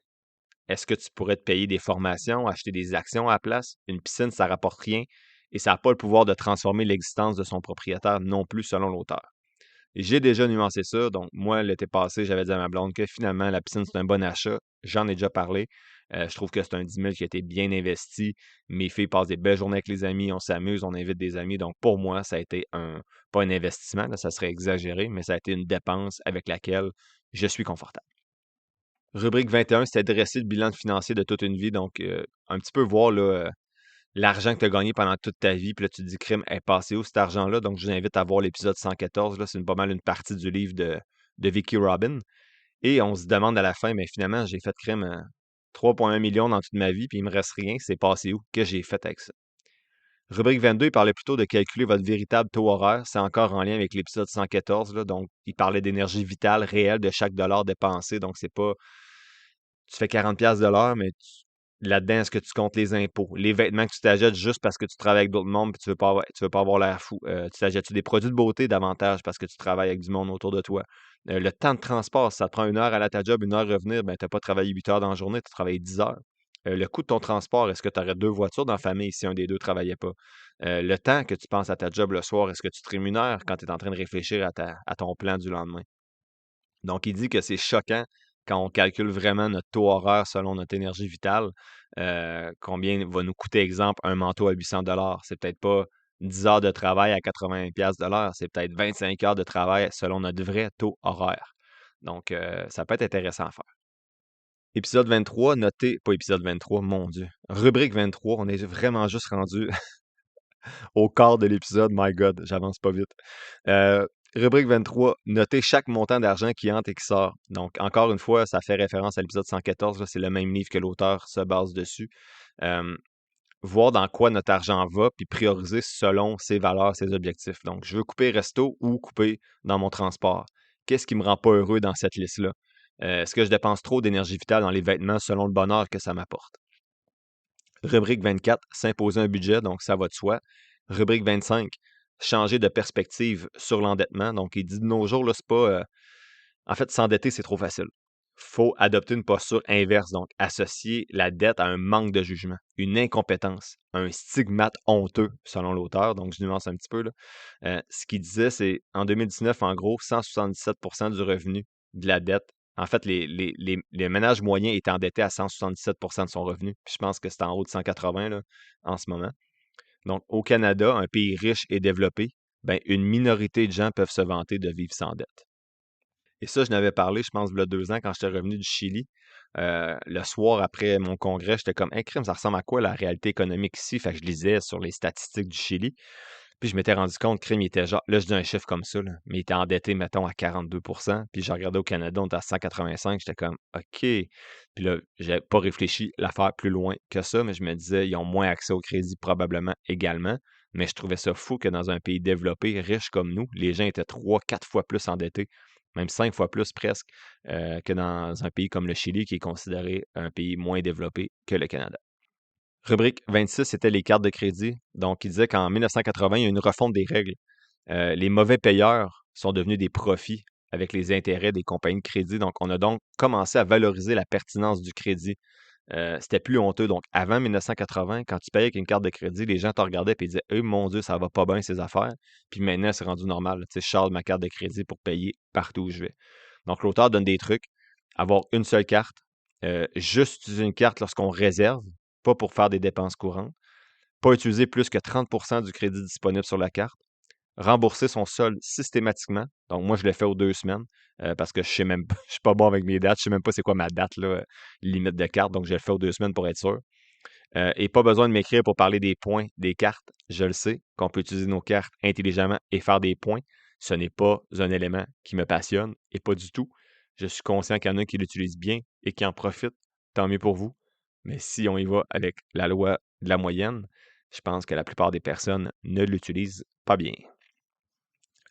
est-ce que tu pourrais te payer des formations, acheter des actions à la place? Une piscine, ça ne rapporte rien et ça n'a pas le pouvoir de transformer l'existence de son propriétaire non plus, selon l'auteur. Et j'ai déjà nuancé ça. Donc, moi, l'été passé, j'avais dit à ma blonde que finalement, la piscine, c'est un bon achat. J'en ai déjà parlé. Je trouve que c'est un 10 000 qui a été bien investi. Mes filles passent des belles journées avec les amis, on s'amuse, on invite des amis. Donc, pour moi, ça a été pas un investissement, là, ça serait exagéré, mais ça a été une dépense avec laquelle je suis confortable. Rubrique 21, c'était dresser le bilan financier de toute une vie. Donc, un petit peu voir là, l'argent que tu as gagné pendant toute ta vie, puis là, tu te dis, crime, est passé où cet argent-là? Donc, je vous invite à voir l'épisode 114. Là, c'est pas mal une partie du livre de Vicky Robin. Et on se demande à la fin, mais finalement, j'ai fait crime 3,1 millions dans toute ma vie, puis il me reste rien. C'est passé où? Que j'ai fait avec ça? Rubrique 22, il parlait plutôt de calculer votre véritable taux horaire. C'est encore en lien avec l'épisode 114. Là, donc, il parlait d'énergie vitale réelle de chaque dollar dépensé. Donc, c'est pas tu fais 40$ de l'heure, mais là-dedans, est-ce que tu comptes les impôts? Les vêtements que tu t'achètes juste parce que tu travailles avec d'autres mondes et tu veux pas avoir l'air fou. Tu t'achètes des produits de beauté davantage parce que tu travailles avec du monde autour de toi. Le temps de transport, si ça te prend 1 heure à aller à ta job, 1 heure à revenir, ben, tu n'as pas travaillé 8 heures dans la journée, tu as travaillé 10 heures. Le coût de ton transport, est-ce que tu aurais 2 voitures dans la famille si un des deux ne travaillait pas? Le temps que tu penses à ta job le soir, est-ce que tu te rémunères quand tu es en train de réfléchir à ton plan du lendemain? Donc, il dit que c'est choquant quand on calcule vraiment notre taux horaire selon notre énergie vitale, combien va nous coûter, exemple, un manteau à 800$. C'est peut-être pas 10 heures de travail à 80$ de l'heure, c'est peut-être 25 heures de travail selon notre vrai taux horaire. Donc, ça peut être intéressant à faire. Épisode 23, noté, pas épisode 23, mon Dieu. Rubrique 23, on est vraiment juste rendu au quart de l'épisode. My God, j'avance pas vite. Rubrique 23, notez chaque montant d'argent qui entre et qui sort. Donc, encore une fois, ça fait référence à l'épisode 114. Là, c'est le même livre que l'auteur se base dessus. Voir dans quoi notre argent va, puis prioriser selon ses valeurs, ses objectifs. Donc, je veux couper resto ou couper dans mon transport. Qu'est-ce qui me rend pas heureux dans cette liste-là? Est-ce que je dépense trop d'énergie vitale dans les vêtements selon le bonheur que ça m'apporte? Rubrique 24, s'imposer un budget, donc ça va de soi. Rubrique 25, changer de perspective sur l'endettement. Donc, il dit de nos jours, là, c'est pas. En fait, s'endetter, c'est trop facile. Faut adopter une posture inverse, donc associer la dette à un manque de jugement, une incompétence, un stigmate honteux, selon l'auteur. Donc, je nuance un petit peu, là. Ce qu'il disait, c'est en 2019, en gros, 177% du revenu de la dette. En fait, les ménages moyens étaient endettés à 177% de son revenu. Puis je pense que c'est en haut de 180 là, en ce moment. Donc, au Canada, un pays riche et développé, ben, une minorité de gens peuvent se vanter de vivre sans dette. Et ça, je n'avais parlé, je pense, il y a 2 ans, quand j'étais revenu du Chili. Le soir après mon congrès, j'étais comme, hey, crime, ça ressemble à quoi la réalité économique ici? Fait que je lisais sur les statistiques du Chili. Puis je m'étais rendu compte, crime, il était genre, là, je dis un chiffre comme ça, là, mais il était endetté, mettons, à 42%. Puis j'ai regardé au Canada, on était à 185. J'étais comme, OK. Puis là, j'ai pas réfléchi l'affaire plus loin que ça, mais je me disais, ils ont moins accès au crédit probablement également. Mais je trouvais ça fou que dans un pays développé, riche comme nous, les gens étaient 3, 4 fois plus endettés, même 5 fois plus presque, que dans un pays comme le Chili, qui est considéré un pays moins développé que le Canada. Rubrique 26, c'était les cartes de crédit. Donc, il disait qu'en 1980, il y a eu une refonte des règles. Les mauvais payeurs sont devenus des profits avec les intérêts des compagnies de crédit. Donc, on a donc commencé à valoriser la pertinence du crédit. C'était plus honteux. Donc, avant 1980, quand tu payais avec une carte de crédit, les gens te regardaient et disaient mon Dieu, ça va pas bien ces affaires. Puis maintenant, c'est rendu normal. Tu sais, je charge ma carte de crédit pour payer partout où je vais. Donc, l'auteur donne des trucs. Avoir une seule carte, juste utiliser une carte lorsqu'on réserve, pas pour faire des dépenses courantes. Pas utiliser plus que 30% du crédit disponible sur la carte. Rembourser son solde systématiquement. Donc, moi, je l'ai fait aux 2 semaines parce que je sais même pas, je suis pas bon avec mes dates. Je sais même pas c'est quoi ma date, là, limite de carte. Donc, je le fais aux 2 semaines pour être sûr. Et pas besoin de m'écrire pour parler des points des cartes. Je le sais qu'on peut utiliser nos cartes intelligemment et faire des points. Ce n'est pas un élément qui me passionne et pas du tout. Je suis conscient qu'il y en a qui l'utilisent bien et qui en profitent. Tant mieux pour vous. Mais si on y va avec la loi de la moyenne, je pense que la plupart des personnes ne l'utilisent pas bien.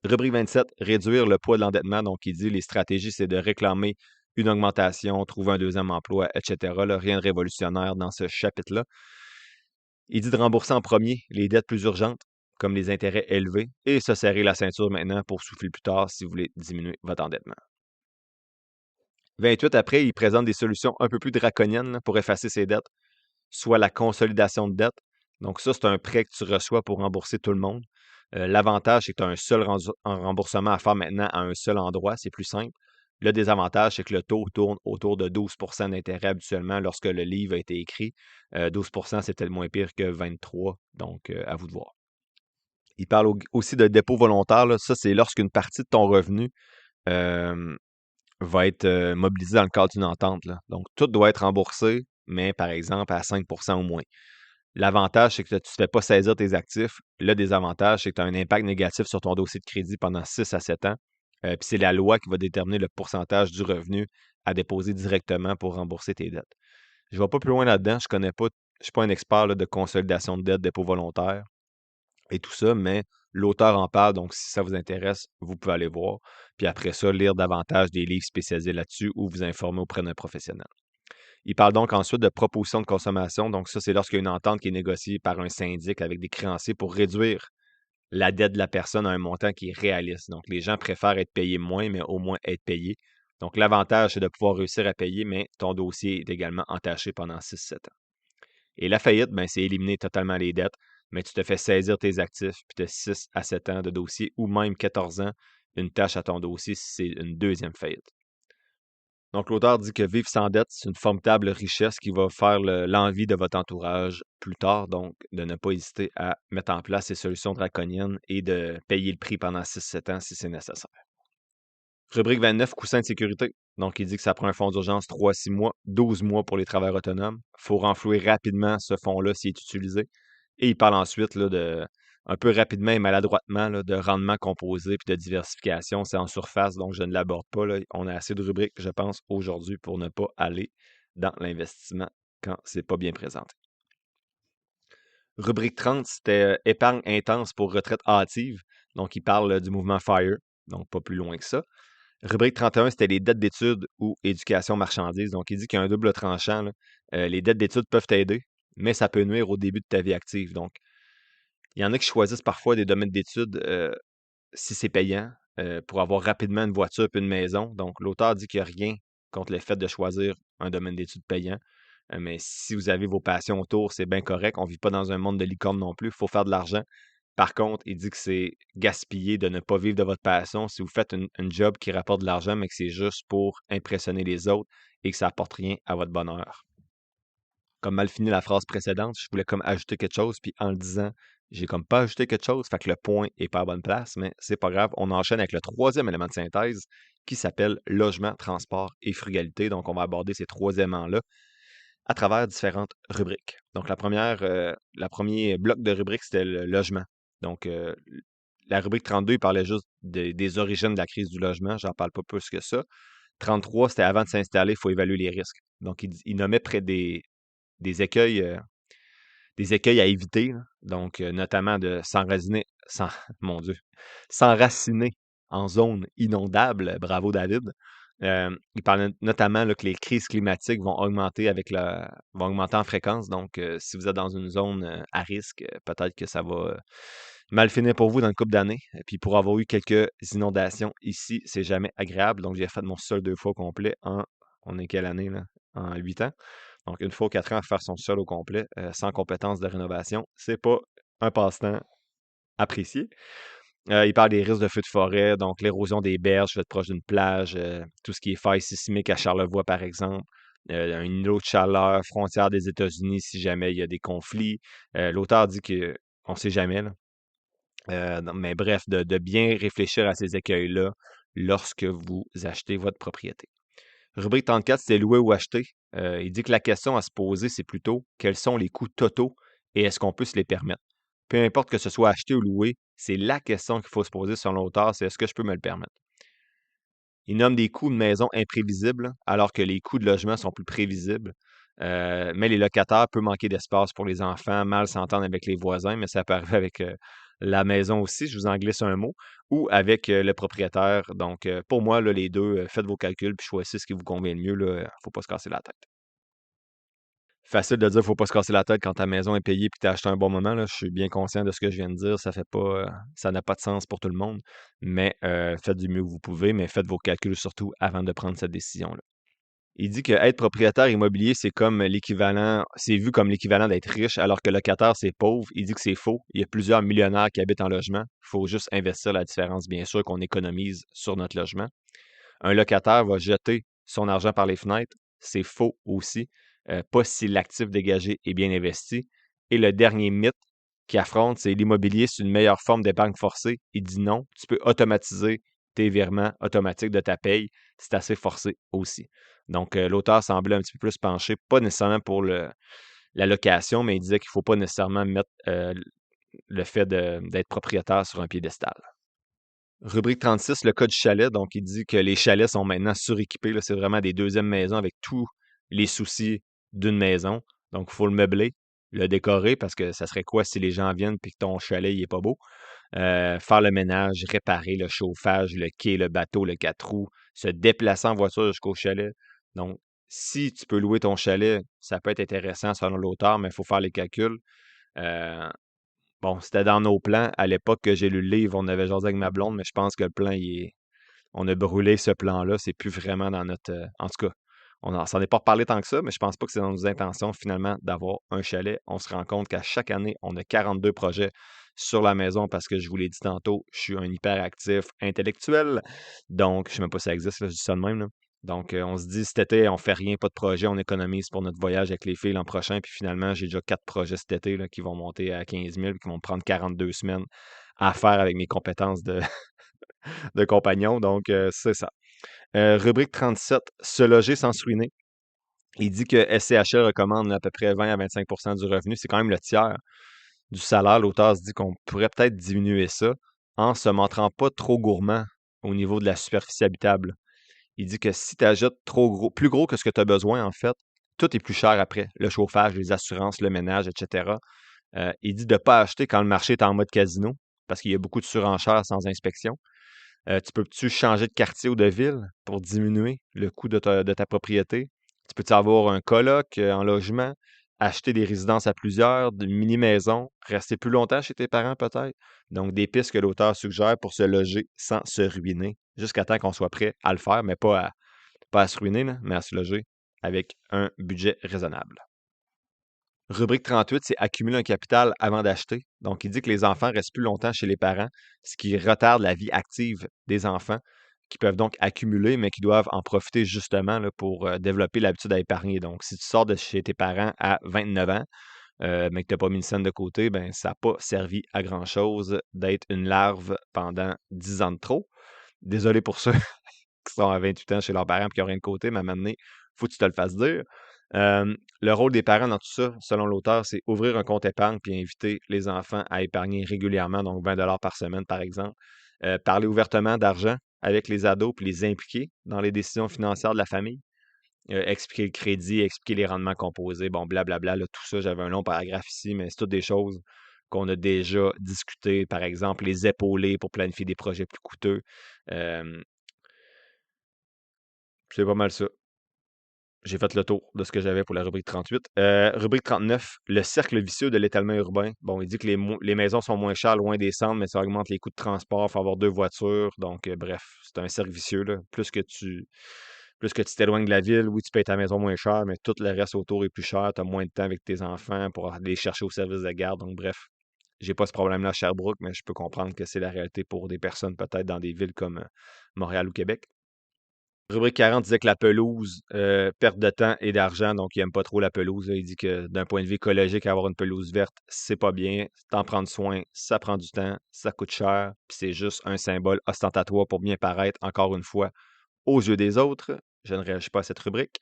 Rubrique 27, réduire le poids de l'endettement. Donc, il dit les stratégies, c'est de réclamer une augmentation, trouver un deuxième emploi, etc. Là, rien de révolutionnaire dans ce chapitre-là. Il dit de rembourser en premier les dettes plus urgentes, comme les intérêts élevés, et se serrer la ceinture maintenant pour souffler plus tard si vous voulez diminuer votre endettement. 28, après, il présente des solutions un peu plus draconiennes là, pour effacer ses dettes, soit la consolidation de dettes. Donc ça, c'est un prêt que tu reçois pour rembourser tout le monde. L'avantage, c'est que tu as un seul remboursement à faire maintenant à un seul endroit. C'est plus simple. Le désavantage, c'est que le taux tourne autour de 12% d'intérêt habituellement lorsque le livre a été écrit. 12%, c'est peut-être moins pire que 23%. Donc, à vous de voir. Il parle aussi de dépôt volontaire. Là. Ça, c'est lorsqu'une partie de ton revenu va être mobilisée dans le cadre d'une entente. Là. Donc, tout doit être remboursé, mais par exemple à 5% au moins. L'avantage, c'est que tu ne fais pas saisir tes actifs. Le désavantage, c'est que tu as un impact négatif sur ton dossier de crédit pendant 6 à 7 ans. Puis c'est la loi qui va déterminer le pourcentage du revenu à déposer directement pour rembourser tes dettes. Je ne vais pas plus loin là-dedans. Je ne suis pas un expert là, de consolidation de dettes, dépôt volontaire et tout ça, mais l'auteur en parle. Donc, si ça vous intéresse, vous pouvez aller voir. Puis après ça, lire davantage des livres spécialisés là-dessus ou vous informer auprès d'un professionnel. Il parle donc ensuite de proposition de consommation. Donc, ça, c'est lorsqu'il y a une entente qui est négociée par un syndic avec des créanciers pour réduire la dette de la personne à un montant qui est réaliste. Donc, les gens préfèrent être payés moins, mais au moins être payés. Donc, l'avantage, c'est de pouvoir réussir à payer, mais ton dossier est également entaché pendant 6-7 ans. Et la faillite, ben, c'est éliminer totalement les dettes, mais tu te fais saisir tes actifs, puis tu as 6 à 7 ans de dossier ou même 14 ans, une tâche à ton dossier si c'est une deuxième faillite. Donc, l'auteur dit que vivre sans dette, c'est une formidable richesse qui va faire l'envie de votre entourage plus tard. Donc, de ne pas hésiter à mettre en place ces solutions draconiennes et de payer le prix pendant 6-7 ans si c'est nécessaire. Rubrique 29, coussin de sécurité. Donc, il dit que ça prend un fonds d'urgence 3-6 mois, 12 mois pour les travailleurs autonomes. Il faut renflouer rapidement ce fonds-là s'il est utilisé. Et il parle ensuite là, de un peu rapidement et maladroitement là, de rendement composé puis de diversification. C'est en surface, donc je ne l'aborde pas. Là. On a assez de rubriques, je pense, aujourd'hui pour ne pas aller dans l'investissement quand c'est pas bien présenté. Rubrique 30, c'était épargne intense pour retraite hâtive. Donc, il parle du mouvement FIRE, donc pas plus loin que ça. Rubrique 31, c'était les dettes d'études ou éducation marchandise. Donc, il dit qu'il y a un double tranchant. Là. Les dettes d'études peuvent t'aider, mais ça peut nuire au début de ta vie active. Donc, il y en a qui choisissent parfois des domaines d'études si c'est payant pour avoir rapidement une voiture puis une maison. Donc, l'auteur dit qu'il n'y a rien contre le fait de choisir un domaine d'études payant. Mais si vous avez vos passions autour, c'est bien correct. On ne vit pas dans un monde de licorne non plus. Il faut faire de l'argent. Par contre, il dit que c'est gaspillé de ne pas vivre de votre passion si vous faites une job qui rapporte de l'argent, mais que c'est juste pour impressionner les autres et que ça n'apporte rien à votre bonheur. Comme mal fini la phrase précédente, je voulais comme ajouter quelque chose, puis en le disant, j'ai comme pas ajouté quelque chose, fait que le point est pas à bonne place, mais c'est pas grave. On enchaîne avec le troisième élément de synthèse qui s'appelle logement, transport et frugalité. Donc, on va aborder ces trois éléments-là à travers différentes rubriques. Donc, le premier bloc de rubriques, c'était le logement. Donc, la rubrique 32, il parlait juste des origines de la crise du logement. J'en parle pas plus que ça. 33, c'était avant de s'installer, il faut évaluer les risques. Donc, il nommait près des écueils, des écueils à éviter, là. Donc, notamment de mon Dieu, s'enraciner en zone inondable. Bravo, David. Il parle notamment là, que les crises climatiques vont augmenter en fréquence. Donc, si vous êtes dans une zone à risque, peut-être que ça va mal finir pour vous dans une couple d'années. Et puis, pour avoir eu quelques inondations ici, c'est jamais agréable. Donc, j'ai fait mon sol 2 fois au complet on est quelle année, là? En 8 ans. Donc, une fois aux 4 ans, faire son sol au complet, sans compétence de rénovation, c'est pas un passe-temps apprécié. Il parle des risques de feux de forêt, donc l'érosion des berges, vous êtes proche d'une plage, tout ce qui est faille sismique à Charlevoix, par exemple, un îlot de chaleur, frontière des États-Unis si jamais il y a des conflits. L'auteur dit que on sait jamais, là. Non, mais bref, de bien réfléchir à ces écueils-là lorsque vous achetez votre propriété. Rubrique 34, c'est louer ou acheter. Il dit que la question à se poser, c'est plutôt quels sont les coûts totaux et est-ce qu'on peut se les permettre? Peu importe que ce soit acheter ou louer, c'est la question qu'il faut se poser selon l'auteur, c'est est-ce que je peux me le permettre? Il nomme des coûts de maison imprévisibles, alors que les coûts de logement sont plus prévisibles. Mais les locataires peuvent manquer d'espace pour les enfants, mal s'entendre avec les voisins, mais ça peut arriver avec la maison aussi, je vous en glisse un mot, ou avec le propriétaire. Donc, pour moi, là, les deux, faites vos calculs puis choisissez ce qui vous convient le mieux. Il ne faut pas se casser la tête. Facile de dire, faut pas se casser la tête quand ta maison est payée et que tu as acheté un bon moment, là. Je suis bien conscient de ce que je viens de dire. Ça n'a pas de sens pour tout le monde. Mais faites du mieux que vous pouvez, mais faites vos calculs surtout avant de prendre cette décision-là. Il dit que être propriétaire immobilier, c'est vu comme l'équivalent d'être riche, alors que locataire, c'est pauvre. Il dit que c'est faux. Il y a plusieurs millionnaires qui habitent en logement. Il faut juste investir la différence, bien sûr, qu'on économise sur notre logement. Un locataire va jeter son argent par les fenêtres. C'est faux aussi. Pas si l'actif dégagé est bien investi. Et le dernier mythe qu'il affronte, c'est l'immobilier, c'est une meilleure forme d'épargne forcée. Il dit non. Tu peux automatiser tes virements automatiques de ta paye. C'est assez forcé aussi. Donc, l'auteur semblait un petit peu plus penché, pas nécessairement pour la location, mais il disait qu'il ne faut pas nécessairement mettre le fait d'être propriétaire sur un piédestal. Rubrique 36, le cas du chalet. Donc, il dit que les chalets sont maintenant suréquipés, là. C'est vraiment des deuxièmes maisons avec tous les soucis d'une maison. Donc, il faut le meubler, le décorer, parce que ça serait quoi si les gens viennent et que ton chalet il est pas beau? Faire le ménage, réparer le chauffage, le quai, le bateau, le 4 roues, se déplacer en voiture jusqu'au chalet. Donc, si tu peux louer ton chalet, ça peut être intéressant selon l'auteur, mais il faut faire les calculs. Euh, Bon, c'était dans nos plans. À l'époque que j'ai lu le livre, on avait jasé avec ma blonde, mais je pense que le plan, on a brûlé ce plan-là. C'est plus vraiment dans notre. En tout cas, on s'en est pas reparlé tant que ça, mais je pense pas que c'est dans nos intentions finalement d'avoir un chalet. On se rend compte qu'à chaque année, on a 42 projets sur la maison parce que je vous l'ai dit tantôt, je suis un hyperactif intellectuel. Donc, je sais même pas si ça existe, là, je dis ça de même, là. Donc, on se dit cet été, on fait rien, pas de projet, on économise pour notre voyage avec les filles l'an prochain. Puis finalement, j'ai déjà 4 projets cet été là, qui vont monter à 15 000 qui vont me prendre 42 semaines à faire avec mes compétences de compagnon. Donc, c'est ça. Rubrique 37, se loger sans se ruiner. Il dit que SCHL recommande là, à peu près 20 à 25 du revenu. C'est quand même le tiers du salaire. L'auteur se dit qu'on pourrait peut-être diminuer ça en se montrant pas trop gourmand au niveau de la superficie habitable. Il dit que si tu achètes trop gros, plus gros que ce que tu as besoin, en fait, tout est plus cher après. Le chauffage, les assurances, le ménage, etc. Il dit de ne pas acheter quand le marché est en mode casino, parce qu'il y a beaucoup de surenchères sans inspection. Tu peux-tu changer de quartier ou de ville pour diminuer le coût de ta propriété? Tu peux-tu avoir un coloc en logement, acheter des résidences à plusieurs, une mini-maison, rester plus longtemps chez tes parents peut-être? Donc, des pistes que l'auteur suggère pour se loger sans se ruiner, jusqu'à temps qu'on soit prêt à le faire, mais pas à se ruiner, là, mais à se loger avec un budget raisonnable. Rubrique 38, c'est accumuler un capital avant d'acheter. Donc, il dit que les enfants restent plus longtemps chez les parents, ce qui retarde la vie active des enfants, qui peuvent donc accumuler, mais qui doivent en profiter justement là, pour développer l'habitude à épargner. Donc, si tu sors de chez tes parents à 29 ans, mais que tu n'as pas mis une scène de côté, ben, ça n'a pas servi à grand-chose d'être une larve pendant 10 ans de trop. Désolé pour ceux qui sont à 28 ans chez leurs parents et qui n'ont rien de côté, mais à un moment donné, faut que tu te le fasses dire. Le rôle des parents dans tout ça, selon l'auteur, c'est ouvrir un compte épargne puis inviter les enfants à épargner régulièrement, donc 20 par semaine, par exemple. Parler ouvertement d'argent avec les ados puis les impliquer dans les décisions financières de la famille. expliquer le crédit, expliquer les rendements composés, bon, blablabla, là, tout ça, j'avais un long paragraphe ici, mais c'est toutes des choses qu'on a déjà discutées. Par exemple, les épauler pour planifier des projets plus coûteux. Euh, c'est pas mal ça. J'ai fait le tour de ce que j'avais pour la rubrique 38. Rubrique 39, le cercle vicieux de l'étalement urbain. Bon, il dit que les maisons sont moins chères loin des centres, mais ça augmente les coûts de transport. Il faut avoir deux voitures. Donc, bref, c'est un cercle vicieux, là. Plus que tu t'éloignes de la ville, oui, tu payes ta maison moins cher, mais tout le reste autour est plus cher. Tu as moins de temps avec tes enfants pour aller les chercher au service de garde. Donc, bref, j'ai pas ce problème-là à Sherbrooke, mais je peux comprendre que c'est la réalité pour des personnes peut-être dans des villes comme Montréal ou Québec. Rubrique 40 disait que la pelouse, perte de temps et d'argent, donc il aime pas trop la pelouse, là. Il dit que d'un point de vue écologique, avoir une pelouse verte, c'est pas bien. T'en prendre soin, ça prend du temps, ça coûte cher, puis c'est juste un symbole ostentatoire pour bien paraître, encore une fois, aux yeux des autres. Je ne réagis pas à cette rubrique.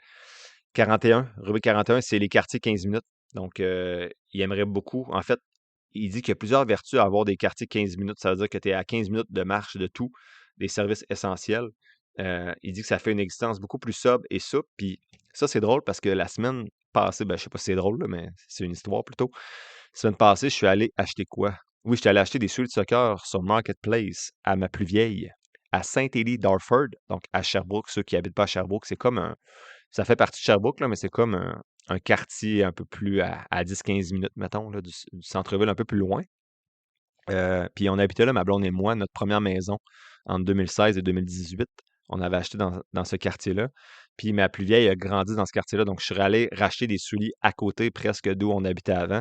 41, rubrique 41, c'est les quartiers 15 minutes. Donc, il aimerait beaucoup. En fait, il dit qu'il y a plusieurs vertus à avoir des quartiers 15 minutes. Ça veut dire que tu es à 15 minutes de marche de tout, des services essentiels. Il dit que ça fait une existence beaucoup plus sobre et souple. Puis ça, c'est drôle parce que la semaine passée, ben, je sais pas si c'est drôle, là, mais c'est une histoire plutôt. La semaine passée, je suis allé acheter quoi? Oui, je suis allé acheter des souliers de soccer sur Marketplace à ma plus vieille, à Saint-Élie-d'Orford, donc à Sherbrooke. Ceux qui habitent pas à Sherbrooke, c'est comme un. Ça fait partie de Sherbrooke, là, mais c'est comme un quartier un peu plus à 10-15 minutes, mettons, là, du centre-ville, un peu plus loin. Puis on habitait là, ma blonde et moi, notre première maison entre 2016 et 2018. On avait acheté dans ce quartier-là. Puis ma plus vieille a grandi dans ce quartier-là. Donc, je suis allé racheter des souliers à côté, presque d'où on habitait avant.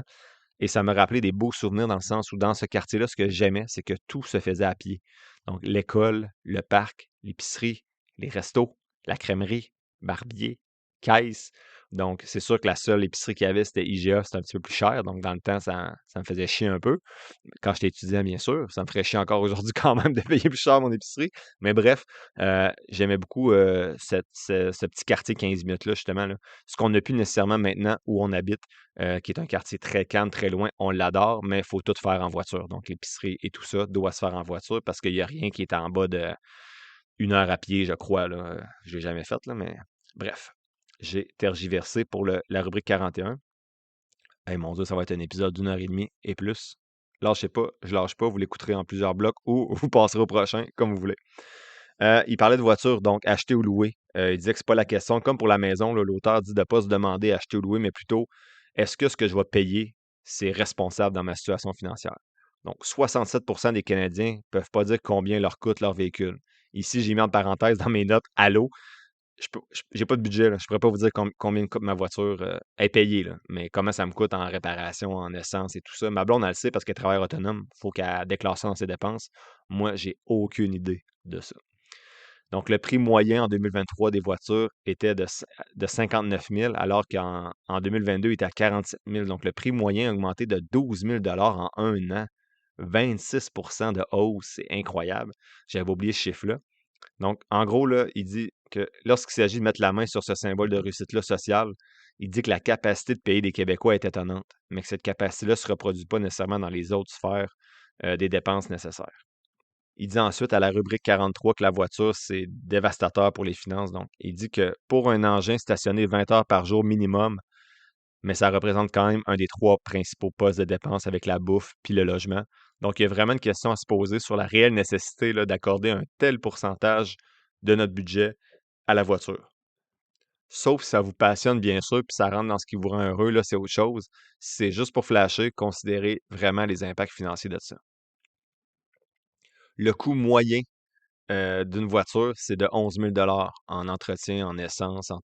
Et ça me rappelait des beaux souvenirs dans le sens où dans ce quartier-là, ce que j'aimais, c'est que tout se faisait à pied. Donc, l'école, le parc, l'épicerie, les restos, la crèmerie, barbier, caisse. Donc, c'est sûr que la seule épicerie qu'il y avait, c'était IGA, c'était un petit peu plus cher. Donc, dans le temps, ça me faisait chier un peu. Quand j'étais étudiant, bien sûr. Ça me ferait chier encore aujourd'hui quand même de payer plus cher mon épicerie. Mais bref, j'aimais beaucoup ce petit quartier 15 minutes-là, justement. Là. Ce qu'on n'a plus nécessairement maintenant où on habite, qui est un quartier très calme, très loin. On l'adore, mais il faut tout faire en voiture. Donc, l'épicerie et tout ça doit se faire en voiture parce qu'il n'y a rien qui est en bas de 1 heure à pied, je crois. Là. Je ne l'ai jamais fait, là, mais bref. J'ai tergiversé pour la rubrique 41. Hey, mon Dieu, ça va être un épisode d'1 heure et demie et plus. Lâchez pas, je lâche pas, vous l'écouterez en plusieurs blocs ou vous passerez au prochain, comme vous voulez. Il parlait de voiture, donc acheter ou louer. Il disait que c'est pas la question. Comme pour la maison, là, l'auteur dit de ne pas se demander acheter ou louer, mais plutôt est-ce que ce que je vais payer, c'est responsable dans ma situation financière? Donc, 67% des Canadiens ne peuvent pas dire combien leur coûte leur véhicule. Ici, j'ai mis en parenthèse dans mes notes allô, j'ai pas de budget, là. Je pourrais pas vous dire combien me coûte ma voiture est payée, là. Mais comment ça me coûte en réparation, en essence et tout ça. Ma blonde, elle le sait parce qu'elle travaille autonome. Il faut qu'elle déclare ça dans ses dépenses. Moi, j'ai aucune idée de ça. Donc, le prix moyen en 2023 des voitures était de 59 000, alors qu'en 2022, il était à 47 000. Donc, le prix moyen a augmenté de 12 000 en un an. 26 de hausse, c'est incroyable. J'avais oublié ce chiffre-là. Donc, en gros, là, il dit que lorsqu'il s'agit de mettre la main sur ce symbole de réussite-là sociale, il dit que la capacité de payer des Québécois est étonnante, mais que cette capacité-là ne se reproduit pas nécessairement dans les autres sphères des dépenses nécessaires. Il dit ensuite à la rubrique 43 que la voiture, c'est dévastateur pour les finances. Donc, il dit que pour un engin stationné 20 heures par jour minimum, mais ça représente quand même un des trois principaux postes de dépenses avec la bouffe puis le logement. Donc, il y a vraiment une question à se poser sur la réelle nécessité là, d'accorder un tel pourcentage de notre budget à la voiture. Sauf si ça vous passionne, bien sûr, puis ça rentre dans ce qui vous rend heureux, là, c'est autre chose. Si c'est juste pour flasher, considérez vraiment les impacts financiers de ça. Le coût moyen d'une voiture, c'est de 11 000 en entretien, en essence, en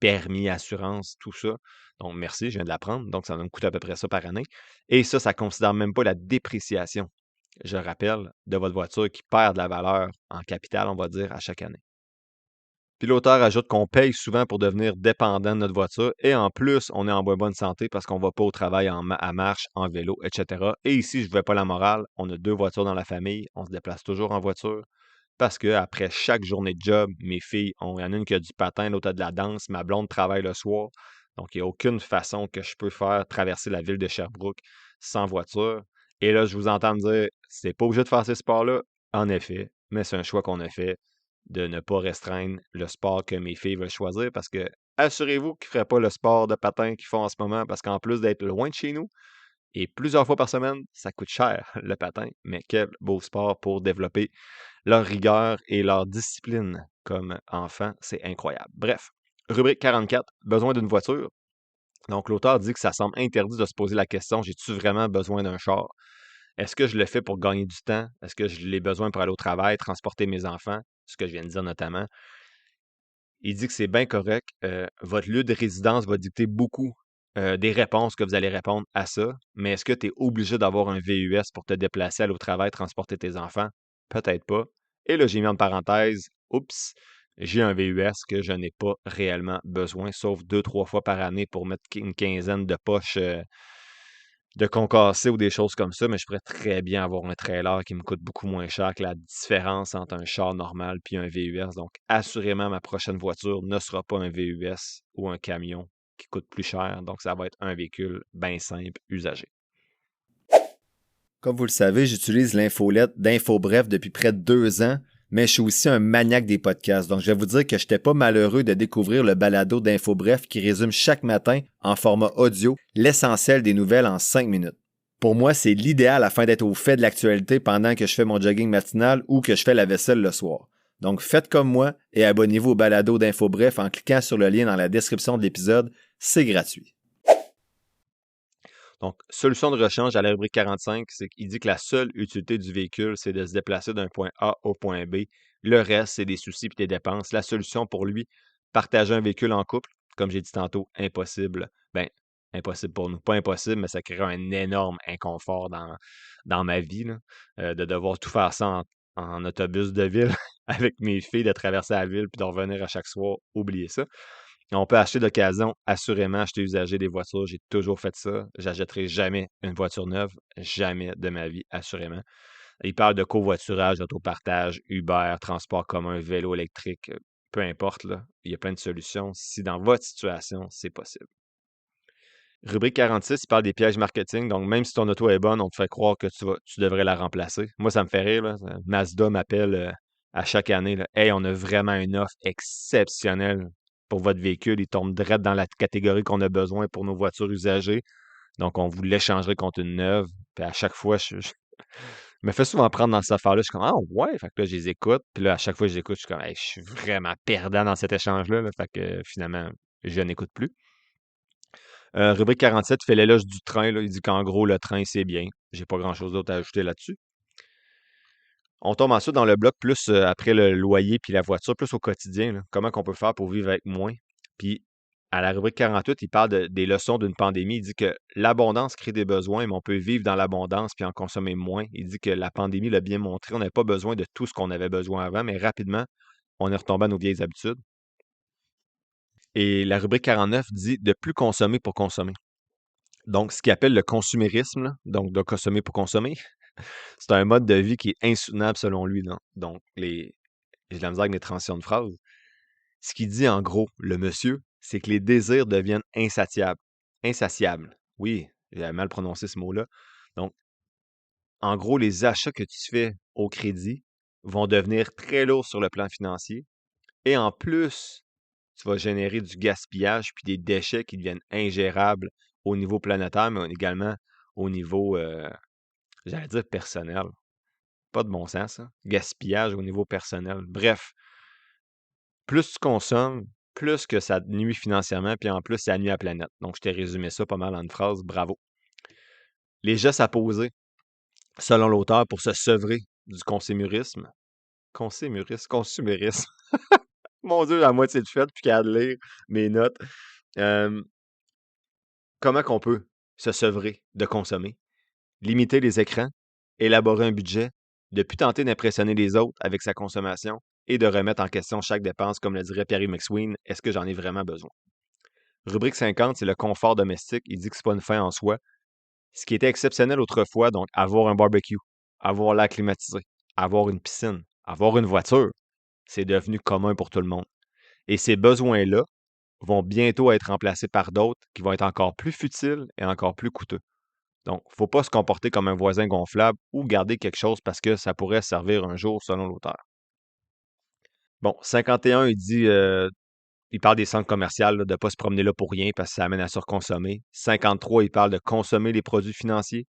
permis, assurance, tout ça. Donc, merci, je viens de l'apprendre. Donc, ça va me coûter à peu près ça par année. Et ça ne considère même pas la dépréciation, je rappelle, de votre voiture qui perd de la valeur en capital, on va dire, à chaque année. Puis l'auteur ajoute qu'on paye souvent pour devenir dépendant de notre voiture et en plus, on est en bonne santé parce qu'on ne va pas au travail à marche, en vélo, etc. Et ici, je ne veux pas la morale, on a 2 voitures dans la famille, on se déplace toujours en voiture parce qu'après chaque journée de job, mes filles, il y en a une qui a du patin, l'autre a de la danse, ma blonde travaille le soir. Donc, il n'y a aucune façon que je peux faire traverser la ville de Sherbrooke sans voiture. Et là, je vous entends me dire, c'est pas obligé de faire ces sports-là. En effet, mais c'est un choix qu'on a fait. de ne pas restreindre le sport que mes filles veulent choisir parce que assurez-vous qu'ils ne feraient pas le sport de patin qu'ils font en ce moment parce qu'en plus d'être loin de chez nous et plusieurs fois par semaine, ça coûte cher le patin, mais quel beau sport pour développer leur rigueur et leur discipline comme enfant, c'est incroyable. Bref, rubrique 44, besoin d'une voiture. Donc, l'auteur dit que ça semble interdit de se poser la question, j'ai-tu vraiment besoin d'un char? Est-ce que je le fais pour gagner du temps? Est-ce que je l'ai besoin pour aller au travail, transporter mes enfants? Ce que je viens de dire notamment. Il dit que c'est bien correct. Votre lieu de résidence va dicter beaucoup des réponses que vous allez répondre à ça. Mais est-ce que tu es obligé d'avoir un VUS pour te déplacer, aller au travail, transporter tes enfants? Peut-être pas. Et là, j'ai mis en parenthèse, oups, j'ai un VUS que je n'ai pas réellement besoin, sauf 2, 3 fois par année pour mettre une quinzaine de poches de concassés ou des choses comme ça, mais je pourrais très bien avoir un trailer qui me coûte beaucoup moins cher que la différence entre un char normal puis un VUS. Donc, assurément, ma prochaine voiture ne sera pas un VUS ou un camion qui coûte plus cher. Donc, ça va être un véhicule bien simple, usagé. Comme vous le savez, j'utilise l'infolette d'InfoBref depuis près de 2 ans, mais je suis aussi un maniaque des podcasts. Donc, je vais vous dire que je n'étais pas malheureux de découvrir le balado d'InfoBref qui résume chaque matin, en format audio, l'essentiel des nouvelles en 5 minutes. Pour moi, c'est l'idéal afin d'être au fait de l'actualité pendant que je fais mon jogging matinal ou que je fais la vaisselle le soir. Donc, faites comme moi et abonnez-vous au balado d'InfoBref en cliquant sur le lien dans la description de l'épisode. C'est gratuit. Donc, solution de rechange à la rubrique 45, c'est qu'il dit que la seule utilité du véhicule, c'est de se déplacer d'un point A au point B. Le reste, c'est des soucis et des dépenses. La solution pour lui, partager un véhicule en couple, comme j'ai dit tantôt, impossible. Ben, impossible pour nous. Pas impossible, mais ça crée un énorme inconfort dans ma vie, là, de devoir tout faire ça en autobus de ville avec mes filles, de traverser la ville puis de revenir à chaque soir. Oubliez ça. On peut acheter d'occasion, assurément acheter usagé des voitures. J'ai toujours fait ça. J'achèterai jamais une voiture neuve, jamais de ma vie, assurément. Il parle de covoiturage, d'autopartage, Uber, transport commun, vélo électrique, peu importe, là, il y a plein de solutions. Si dans votre situation, c'est possible. Rubrique 46, il parle des pièges marketing. Donc, même si ton auto est bonne, on te fait croire que tu devrais la remplacer. Moi, ça me fait rire, là. Mazda m'appelle à chaque année, là. Hey, on a vraiment une offre exceptionnelle pour votre véhicule. Il tombe direct dans la catégorie qu'on a besoin pour nos voitures usagées. Donc, on vous l'échangerait contre une neuve. Puis à chaque fois, je me fais souvent prendre dans cette affaire-là. Je suis comme, ah ouais, fait que là, je les écoute. Puis là, à chaque fois que je les écoute, je suis comme, hey, je suis vraiment perdant dans cet échange-là, là. Fait que finalement, je n'écoute plus. Rubrique 47 fait l'éloge du train, là. Il dit qu'en gros, le train, c'est bien. J'ai pas grand-chose d'autre à ajouter là-dessus. On tombe ensuite dans le bloc plus après le loyer puis la voiture, plus au quotidien, là. Comment qu'on peut faire pour vivre avec moins. Puis à la rubrique 48, il parle des leçons d'une pandémie. Il dit que l'abondance crée des besoins, mais on peut vivre dans l'abondance puis en consommer moins. Il dit que la pandémie l'a bien montré. On n'avait pas besoin de tout ce qu'on avait besoin avant, mais rapidement, on est retombé à nos vieilles habitudes. Et la rubrique 49 dit de plus consommer pour consommer. Donc, ce qu'il appelle le consumérisme, là, donc de consommer pour consommer, c'est un mode de vie qui est insoutenable selon lui, non? Donc, j'ai de la misère avec mes transitions de phrases. Ce qu'il dit en gros, le monsieur, c'est que les désirs deviennent insatiables. Insatiables. Oui, j'ai mal prononcé ce mot-là. Donc, en gros, les achats que tu fais au crédit vont devenir très lourds sur le plan financier. Et en plus, tu vas générer du gaspillage puis des déchets qui deviennent ingérables au niveau planétaire, mais également au niveau, j'allais dire personnel. Pas de bon sens, ça. Gaspillage au niveau personnel. Bref, plus tu consommes, plus que ça te nuit financièrement, puis en plus, ça nuit à la planète. Donc, je t'ai résumé ça pas mal en une phrase. Bravo. Les gestes à poser, selon l'auteur, pour se sevrer du consumérisme. Consumérisme. Mon Dieu, la moitié de fait, puis qu'à lire mes notes. Euh, Comment qu'on peut se sevrer de consommer? Limiter les écrans, élaborer un budget, de plus tenter d'impressionner les autres avec sa consommation et de remettre en question chaque dépense, comme le dirait Pierre McSween, est-ce que j'en ai vraiment besoin? Rubrique 50, c'est le confort domestique. Il dit que c'est pas une fin en soi. Ce qui était exceptionnel autrefois, donc avoir un barbecue, avoir l'air climatisé, avoir une piscine, avoir une voiture, c'est devenu commun pour tout le monde. Et ces besoins-là vont bientôt être remplacés par d'autres qui vont être encore plus futiles et encore plus coûteux. Donc, il ne faut pas se comporter comme un voisin gonflable ou garder quelque chose parce que ça pourrait servir un jour selon l'auteur. Bon, 51, il parle des centres commerciaux, là, de ne pas se promener là pour rien parce que ça amène à surconsommer. 53, il parle de consommer les produits financiers.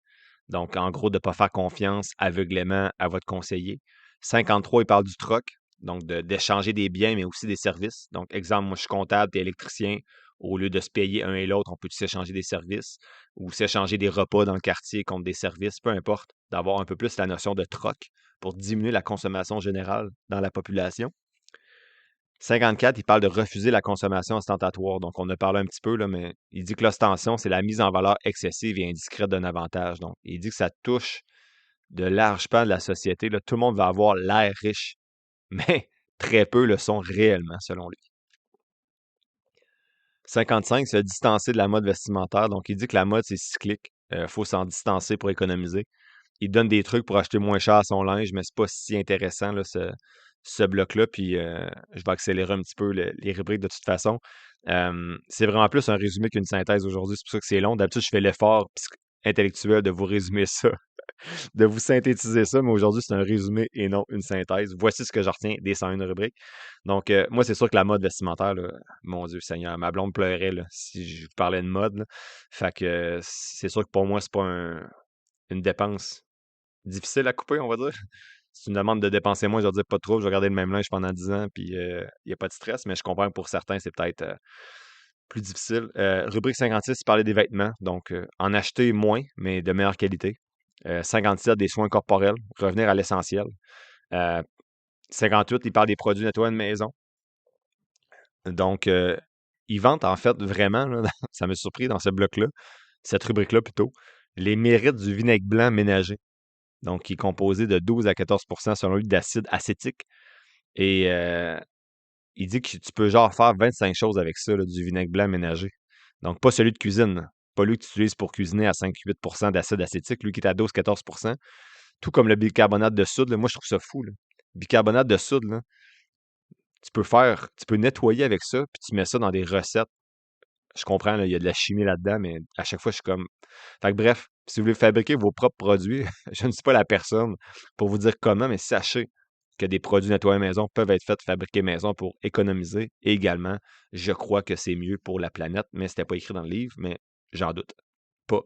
Donc, en gros, de ne pas faire confiance aveuglément à votre conseiller. 53, il parle du troc, donc d'échanger des biens, mais aussi des services. Donc, exemple, moi, je suis comptable, tu es électricien. Au lieu de se payer un et l'autre, on peut s'échanger des services ou s'échanger des repas dans le quartier contre des services, peu importe, d'avoir un peu plus la notion de troc pour diminuer la consommation générale dans la population. 54, il parle de refuser la consommation ostentatoire. Donc, on a parlé un petit peu, là, mais il dit que l'ostension, c'est la mise en valeur excessive et indiscrète d'un avantage. Donc, il dit que ça touche de larges pans de la société, là. Tout le monde va avoir l'air riche, mais très peu le sont réellement, selon lui. 55, c'est se distancer de la mode vestimentaire. Donc, il dit que la mode, c'est cyclique. Il faut s'en distancer pour économiser. Il donne des trucs pour acheter moins cher son linge, mais c'est pas si intéressant, là, ce bloc-là. Puis, je vais accélérer un petit peu les rubriques de toute façon. C'est vraiment plus un résumé qu'une synthèse aujourd'hui. C'est pour ça que c'est long. D'habitude, je fais l'effort intellectuel de vous résumer ça, de vous synthétiser ça, mais aujourd'hui, c'est un résumé et non une synthèse. Voici ce que je retiens des 101 rubriques. Donc, moi, c'est sûr que la mode vestimentaire, là, mon Dieu Seigneur, ma blonde pleurait là, si je vous parlais de mode, là. Fait que c'est sûr que pour moi, c'est pas une dépense difficile à couper, on va dire. Si tu me demandes de dépenser moins, je vais dire pas trop, je vais garder le même linge pendant 10 ans, puis il n'y a pas de stress, mais je comprends que pour certains, c'est peut-être plus difficile. Rubrique 56, parler des vêtements, donc en acheter moins, mais de meilleure qualité. 57, des soins corporels, revenir à l'essentiel. Euh, 58, il parle des produits nettoyage de maison. Donc, il vante en fait vraiment, là, ça m'a surpris dans ce bloc-là, cette rubrique-là plutôt, les mérites du vinaigre blanc ménager. Donc, qui est composé de 12 à 14 selon lui d'acide acétique. Et il dit que tu peux genre faire 25 choses avec ça, là, du vinaigre blanc ménager. Donc, pas celui de cuisine, là. Pas lui que tu utilises pour cuisiner à 5-8 d'acide acétique, lui qui est à 12-14 tout comme le bicarbonate de soude, là. Moi, je trouve ça fou, là. Bicarbonate de soude, là, tu peux nettoyer avec ça, puis tu mets ça dans des recettes. Je comprends, là, il y a de la chimie là-dedans, mais à chaque fois, je suis comme. Fait que bref, si vous voulez fabriquer vos propres produits, je ne suis pas la personne pour vous dire comment, mais sachez que des produits nettoyés maison peuvent être faits fabriquer maison pour économiser. Et également, je crois que c'est mieux pour la planète, mais c'était pas écrit dans le livre, mais j'en doute pas.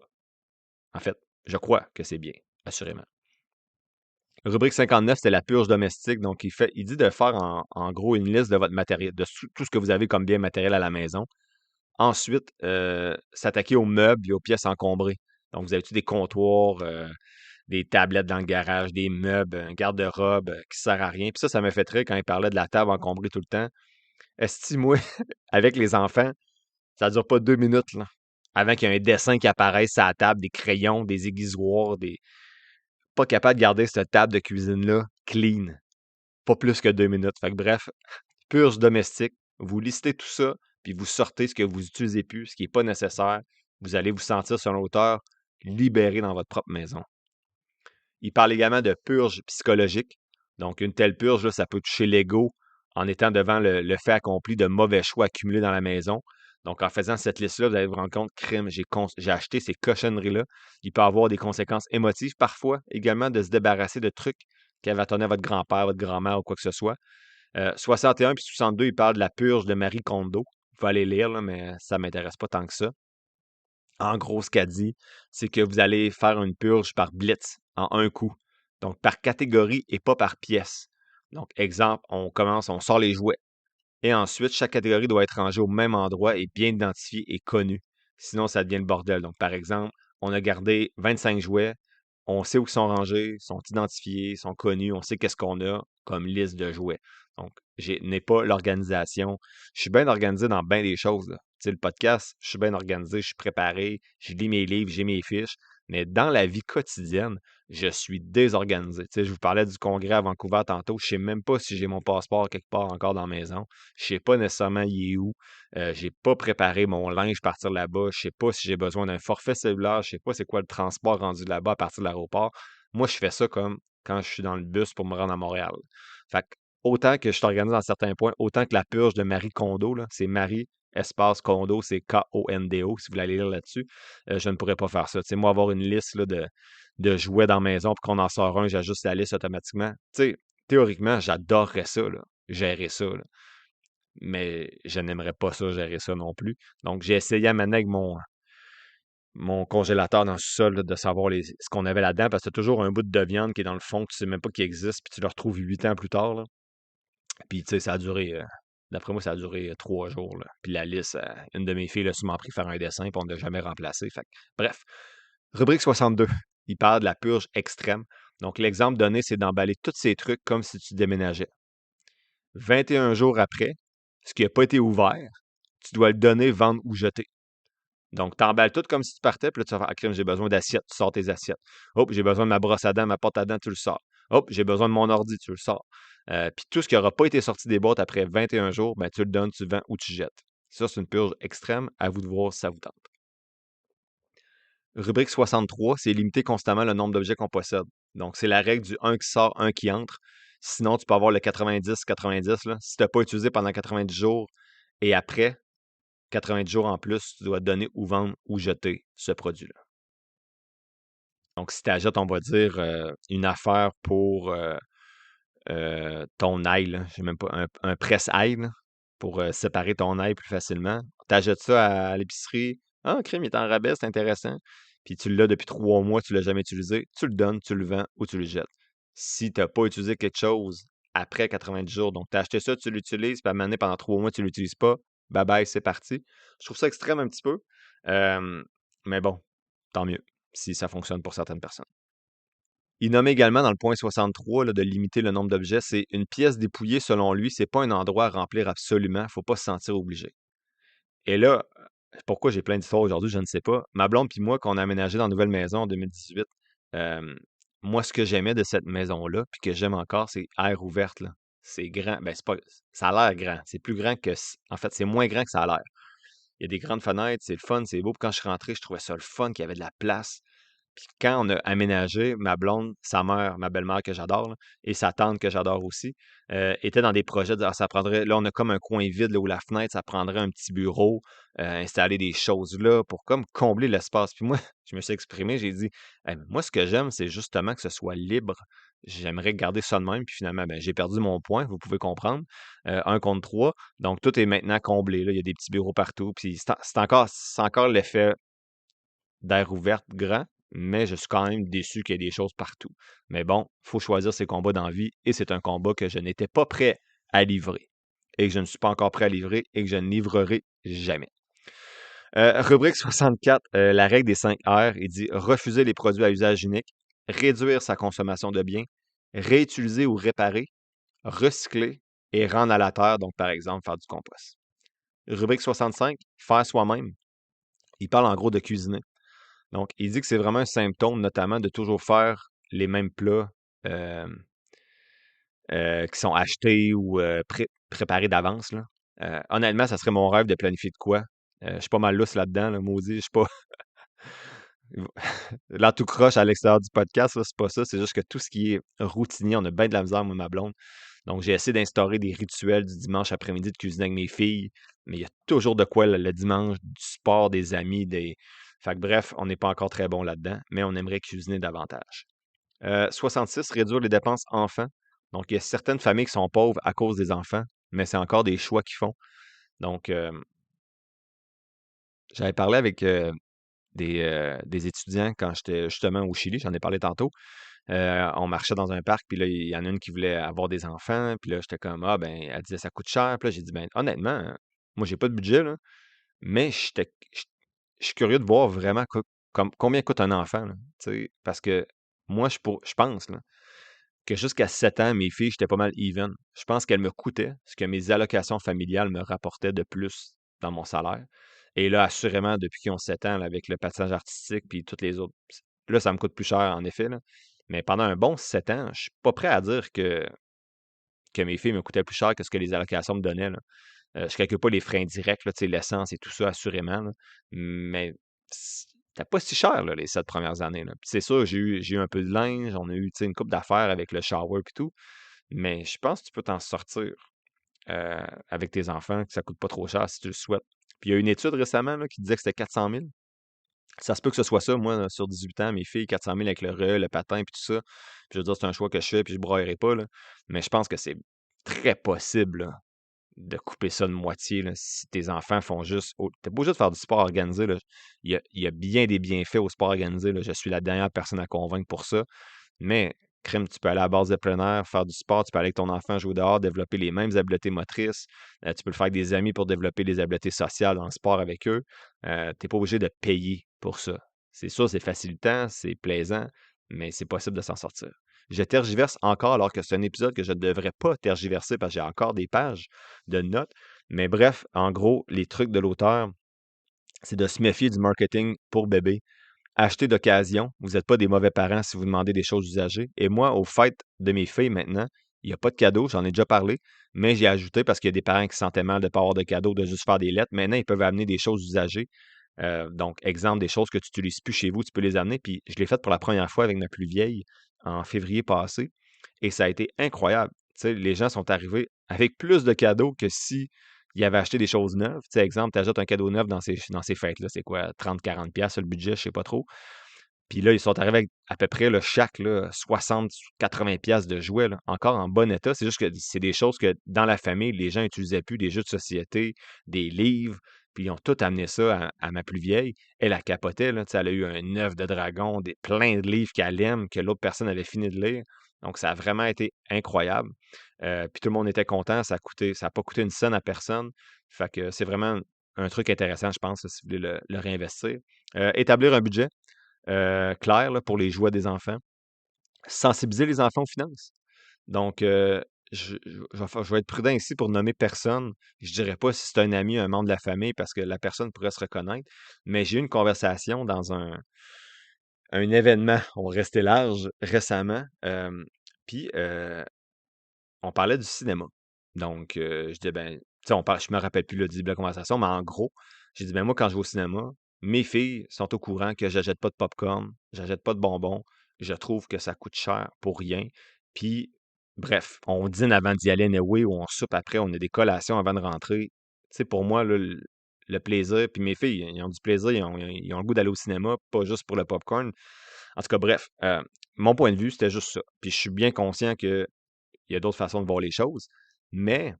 En fait, je crois que c'est bien, assurément. Rubrique 59, c'est la purge domestique. Donc, il dit de faire en gros une liste de votre matériel, de tout ce que vous avez comme bien matériel à la maison. Ensuite, s'attaquer aux meubles et aux pièces encombrées. Donc, vous avez tous des comptoirs, des tablettes dans le garage, des meubles, un garde-robe qui sert à rien. Puis ça me fait rire quand il parlait de la table encombrée tout le temps. Estime-moi, avec les enfants, ça dure pas 2 minutes, là. Avant qu'il y ait un dessin qui apparaisse à la table, des crayons, des aiguisoirs, pas capable de garder cette table de cuisine-là clean. Pas plus que 2 minutes. Fait que bref, purge domestique. Vous listez tout ça, puis vous sortez ce que vous utilisez plus, ce qui n'est pas nécessaire. Vous allez vous sentir, selon l'auteur, libéré dans votre propre maison. Il parle également de purge psychologique. Donc, une telle purge, là, ça peut toucher l'ego en étant devant le fait accompli de mauvais choix accumulés dans la maison. Donc, en faisant cette liste-là, vous allez vous rendre compte, crime, j'ai acheté ces cochonneries-là. Il peut avoir des conséquences émotives parfois, également de se débarrasser de trucs qui avaient attendu à votre grand-père, votre grand-mère ou quoi que ce soit. 61 puis 62, il parle de la purge de Marie Kondo. Vous pouvez aller lire, là, mais ça ne m'intéresse pas tant que ça. En gros, ce qu'elle dit, c'est que vous allez faire une purge par blitz, en un coup. Donc, par catégorie et pas par pièce. Donc, exemple, on sort les jouets. Et ensuite, chaque catégorie doit être rangée au même endroit et bien identifiée et connue. Sinon, ça devient le bordel. Donc, par exemple, on a gardé 25 jouets. On sait où ils sont rangés, sont identifiés, sont connus. On sait qu'est-ce qu'on a comme liste de jouets. Donc, je n'ai pas l'organisation. Je suis bien organisé dans bien des choses, là. Tu sais, le podcast, je suis bien organisé, je suis préparé, je lis mes livres, j'ai mes fiches. Mais dans la vie quotidienne, je suis désorganisé. Tu sais, je vous parlais du congrès à Vancouver tantôt. Je ne sais même pas si j'ai mon passeport quelque part encore dans la maison. Je ne sais pas nécessairement il est où. J'ai pas préparé mon linge partir là-bas. Je sais pas si j'ai besoin d'un forfait cellulaire. Je sais pas c'est quoi le transport rendu là-bas à partir de l'aéroport. Moi, je fais ça comme quand je suis dans le bus pour me rendre à Montréal. Fait que, autant que je t'organise dans certains points, autant que la purge de Marie Kondo, là, c'est Marie, espace Kondo, c'est Kondo, si vous voulez aller lire là-dessus, je ne pourrais pas faire ça. Tu sais, moi, avoir une liste là, de jouets dans la maison, puis qu'on en sort un, j'ajuste la liste automatiquement. Tu sais, théoriquement, j'adorerais ça, là. gérer ça, là. Mais je n'aimerais pas ça, gérer ça non plus. Donc, j'ai essayé à mener avec mon congélateur dans le sol de savoir ce qu'on avait là-dedans, parce que tu as toujours un bout de viande qui est dans le fond, que tu sais même pas qu'il existe, puis tu le retrouves 8 ans plus tard, là. Puis, tu sais, ça a duré, d'après moi, ça a duré 3 jours, là. Puis la liste, une de mes filles a souvent pris faire un dessin, puis on ne l'a jamais remplacé. Fait bref, rubrique 62. Il parle de la purge extrême. Donc, l'exemple donné, c'est d'emballer tous ces trucs comme si tu déménageais. 21 jours après, ce qui n'a pas été ouvert, tu dois le donner, vendre ou jeter. Donc, tu emballes tout comme si tu partais, puis là, tu vas faire, ah, crème, j'ai besoin d'assiettes, tu sors tes assiettes. Hop, j'ai besoin de ma brosse à dents, ma porte à dents, tu le sors. Hop, j'ai besoin de mon ordi, tu le sors. Puis tout ce qui n'aura pas été sorti des boîtes après 21 jours, ben, tu le donnes, tu le vends ou tu jettes. Ça, c'est une purge extrême. À vous de voir si ça vous tente. Rubrique 63, c'est limiter constamment le nombre d'objets qu'on possède. Donc, c'est la règle du un qui sort, un qui entre. Sinon, tu peux avoir le 90-90. Là. Si tu n'as pas utilisé pendant 90 jours et après 90 jours en plus, tu dois donner ou vendre ou jeter ce produit-là. Donc, si tu achètes, on va dire, une affaire pour ton ail, là, j'ai même pas, un presse-ail, là, pour séparer ton ail plus facilement. Tu achètes ça à l'épicerie. Ah, crème, il est en rabais, c'est intéressant. Puis tu l'as depuis 3 mois, tu ne l'as jamais utilisé. Tu le donnes, tu le vends ou tu le jettes. Si tu n'as pas utilisé quelque chose après 90 jours, donc tu as acheté ça, tu l'utilises, puis à un moment donné, pendant 3 mois, tu ne l'utilises pas, bye bye, c'est parti. Je trouve ça extrême un petit peu. Mais bon, tant mieux si ça fonctionne pour certaines personnes. Il nomme également dans le point 63 là, de limiter le nombre d'objets. C'est une pièce dépouillée, selon lui, c'est pas un endroit à remplir absolument. Il ne faut pas se sentir obligé. Et là, pourquoi j'ai plein d'histoires aujourd'hui, je ne sais pas. Ma blonde puis moi, quand on a aménagé dans la nouvelle maison en 2018, moi, ce que j'aimais de cette maison-là, puis que j'aime encore, c'est air ouverte, là. C'est grand. Ben, c'est pas, ça a l'air grand. C'est plus grand que. En fait, c'est moins grand que ça a l'air. Il y a des grandes fenêtres, c'est le fun, c'est beau. Puis quand je suis rentré, je trouvais ça le fun, qu'il y avait de la place. Puis quand on a aménagé, ma blonde, sa mère, ma belle-mère que j'adore, là, et sa tante que j'adore aussi, étaient dans des projets de, ah, ça prendrait, là, on a comme un coin vide là, où la fenêtre, ça prendrait un petit bureau, installer des choses là pour comme combler l'espace. Puis moi, je me suis exprimé, j'ai dit, hey, moi, ce que j'aime, c'est justement que ce soit libre. J'aimerais garder ça de même. Puis finalement, ben, j'ai perdu mon point, vous pouvez comprendre. 1 contre 3. Donc, tout est maintenant comblé. Là. Il y a des petits bureaux partout. Puis c'est encore l'effet d'air ouverte grand, mais je suis quand même déçu qu'il y ait des choses partout. Mais bon, il faut choisir ses combats dans la vie et c'est un combat que je n'étais pas prêt à livrer et que je ne suis pas encore prêt à livrer et que je ne livrerai jamais. Rubrique 64, la règle des 5 R, il dit refuser les produits à usage unique, réduire sa consommation de biens, réutiliser ou réparer, recycler et rendre à la terre, donc par exemple faire du compost. Rubrique 65, faire soi-même. Il parle en gros de cuisiner. Donc, il dit que c'est vraiment un symptôme, notamment, de toujours faire les mêmes plats qui sont achetés ou préparés d'avance, là. Honnêtement, ça serait mon rêve de planifier de quoi. Je suis pas mal lousse là-dedans, là, maudit. Je suis pas là tout croche à l'extérieur du podcast, là, c'est pas ça. C'est juste que tout ce qui est routinier, on a bien de la misère, moi, ma blonde. Donc, j'ai essayé d'instaurer des rituels du dimanche après-midi de cuisiner avec mes filles, mais il y a toujours de quoi le dimanche, du sport, des amis, des. Fait que bref, on n'est pas encore très bon là-dedans, mais on aimerait cuisiner davantage. 66, réduire les dépenses enfants. Donc, il y a certaines familles qui sont pauvres à cause des enfants, mais c'est encore des choix qu'ils font. Donc, j'avais parlé avec des étudiants quand j'étais justement au Chili, j'en ai parlé tantôt. On marchait dans un parc, puis là, il y en a une qui voulait avoir des enfants, puis là, j'étais comme, ah, ben, elle disait, ça coûte cher. Puis là, j'ai dit, ben, honnêtement, moi, j'ai pas de budget, là, mais je suis curieux de voir vraiment combien coûte un enfant, là, tu sais, parce que moi, je pense, là, que jusqu'à 7 ans, mes filles, j'étais pas mal even. Je pense qu'elles me coûtaient ce que mes allocations familiales me rapportaient de plus dans mon salaire. Et là, assurément, depuis qu'ils ont 7 ans, là, avec le patinage artistique puis toutes les autres, là, ça me coûte plus cher, en effet, là. Mais pendant un bon 7 ans, je suis pas prêt à dire que mes filles me coûtaient plus cher que ce que les allocations me donnaient, là. Je calcule pas les freins directs, là, tu sais, l'essence et tout ça, assurément, là. Mais c'était pas si cher, là, les 7 premières années, là. Puis c'est sûr, j'ai eu un peu de linge, on a eu, tu sais, une coupe d'affaires avec le shower et tout. Mais je pense que tu peux t'en sortir avec tes enfants, que ça coûte pas trop cher si tu le souhaites. Puis il y a une étude récemment là, qui disait que c'était 400 000. Ça se peut que ce soit ça, moi, sur 18 ans, mes filles, 400 000 avec le patin, puis tout ça. Puis je veux dire, c'est un choix que je fais, puis je ne braillerai pas, là. Mais je pense que c'est très possible là, de couper ça de moitié là, si tes enfants font juste. T'es pas obligé de faire du sport organisé. Là. Il y a bien des bienfaits au sport organisé. Là. Je suis la dernière personne à convaincre pour ça. Mais, crème, tu peux aller à la base de plein air, faire du sport, tu peux aller avec ton enfant jouer dehors, développer les mêmes habiletés motrices. Tu peux le faire avec des amis pour développer des habiletés sociales dans le sport avec eux. Tu n'es pas obligé de payer pour ça. C'est sûr, c'est facilitant, c'est plaisant, mais c'est possible de s'en sortir. Je tergiverse encore alors que c'est un épisode que je ne devrais pas tergiverser parce que j'ai encore des pages de notes. Mais bref, en gros, les trucs de l'auteur, c'est de se méfier du marketing pour bébé. Acheter d'occasion. Vous n'êtes pas des mauvais parents si vous demandez des choses usagées. Et moi, aux fêtes de mes filles maintenant, il n'y a pas de cadeau, j'en ai déjà parlé, mais j'ai ajouté parce qu'il y a des parents qui se sentaient mal de ne pas avoir de cadeau, de juste faire des lettres. Maintenant, ils peuvent amener des choses usagées. Donc, exemple, des choses que tu n'utilises plus chez vous, tu peux les amener. Puis, je l'ai fait pour la première fois avec ma plus vieille en février passé. Et ça a été incroyable. Tu sais, les gens sont arrivés avec plus de cadeaux que si ils avaient acheté des choses neuves. Tu sais, exemple, tu ajoutes un cadeau neuf dans ces fêtes-là. C'est quoi, 30-40$ le budget, je ne sais pas trop. Puis là, ils sont arrivés avec à peu près là, chaque là, 60-80$ de jouets, là, encore en bon état. C'est juste que c'est des choses que dans la famille, les gens n'utilisaient plus, des jeux de société, des livres. Puis ils ont tout amené ça à ma plus vieille. Elle a capoté, là, tu sais, elle a eu un œuf de dragon, plein de livres qu'elle aime, que l'autre personne avait fini de lire. Donc, ça a vraiment été incroyable. Puis tout le monde était content. Ça n'a pas coûté une scène à personne. Fait que c'est vraiment un truc intéressant, je pense, si vous voulez le réinvestir. Établir un budget clair là, pour les jouets des enfants. Sensibiliser les enfants aux finances. Donc, je vais être prudent ici pour nommer personne. Je dirais pas si c'est un ami, un membre de la famille, parce que la personne pourrait se reconnaître. Mais j'ai eu une conversation dans un événement, on va rester large, récemment. Puis, on parlait du cinéma. Donc, je disais, ben, tu sais, je me rappelle plus le début de la conversation, mais en gros, j'ai dit, ben, moi, quand je vais au cinéma, mes filles sont au courant que j'achète pas de popcorn, j'achète pas de bonbons. Je trouve que ça coûte cher pour rien. Puis, bref, on dîne avant d'y aller anyway, ou on soupe après, on a des collations avant de rentrer. Tu sais, pour moi, là, le plaisir, puis mes filles, ils ont du plaisir, ils ont le goût d'aller au cinéma, pas juste pour le popcorn. En tout cas, bref, mon point de vue, c'était juste ça. Puis je suis bien conscient que il y a d'autres façons de voir les choses. Mais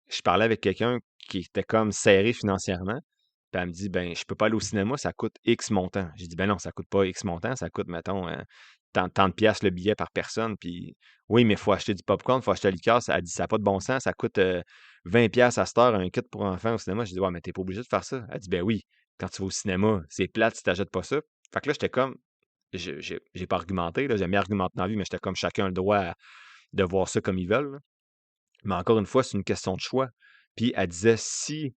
je parlais avec quelqu'un qui était comme serré financièrement. Puis elle me dit, ben, je peux pas aller au cinéma, ça coûte X montant. J'ai dit, ben non, ça coûte pas X montant, ça coûte, mettons, tant de piastres le billet par personne. Puis oui, mais il faut acheter du popcorn, il faut acheter la liqueur. Elle dit, ça n'a pas de bon sens, ça coûte 20$ à cette heure, un kit pour enfants au cinéma. J'ai dit, ouais, mais t'es pas obligé de faire ça. Elle dit, ben oui, quand tu vas au cinéma, c'est plate si t'achètes pas ça. Fait que là, j'étais comme, j'ai pas argumenté, là, j'aime bien argumenter dans la vie, mais j'étais comme chacun a le droit de voir ça comme ils veulent. Là. Mais encore une fois, c'est une question de choix. Puis elle disait, si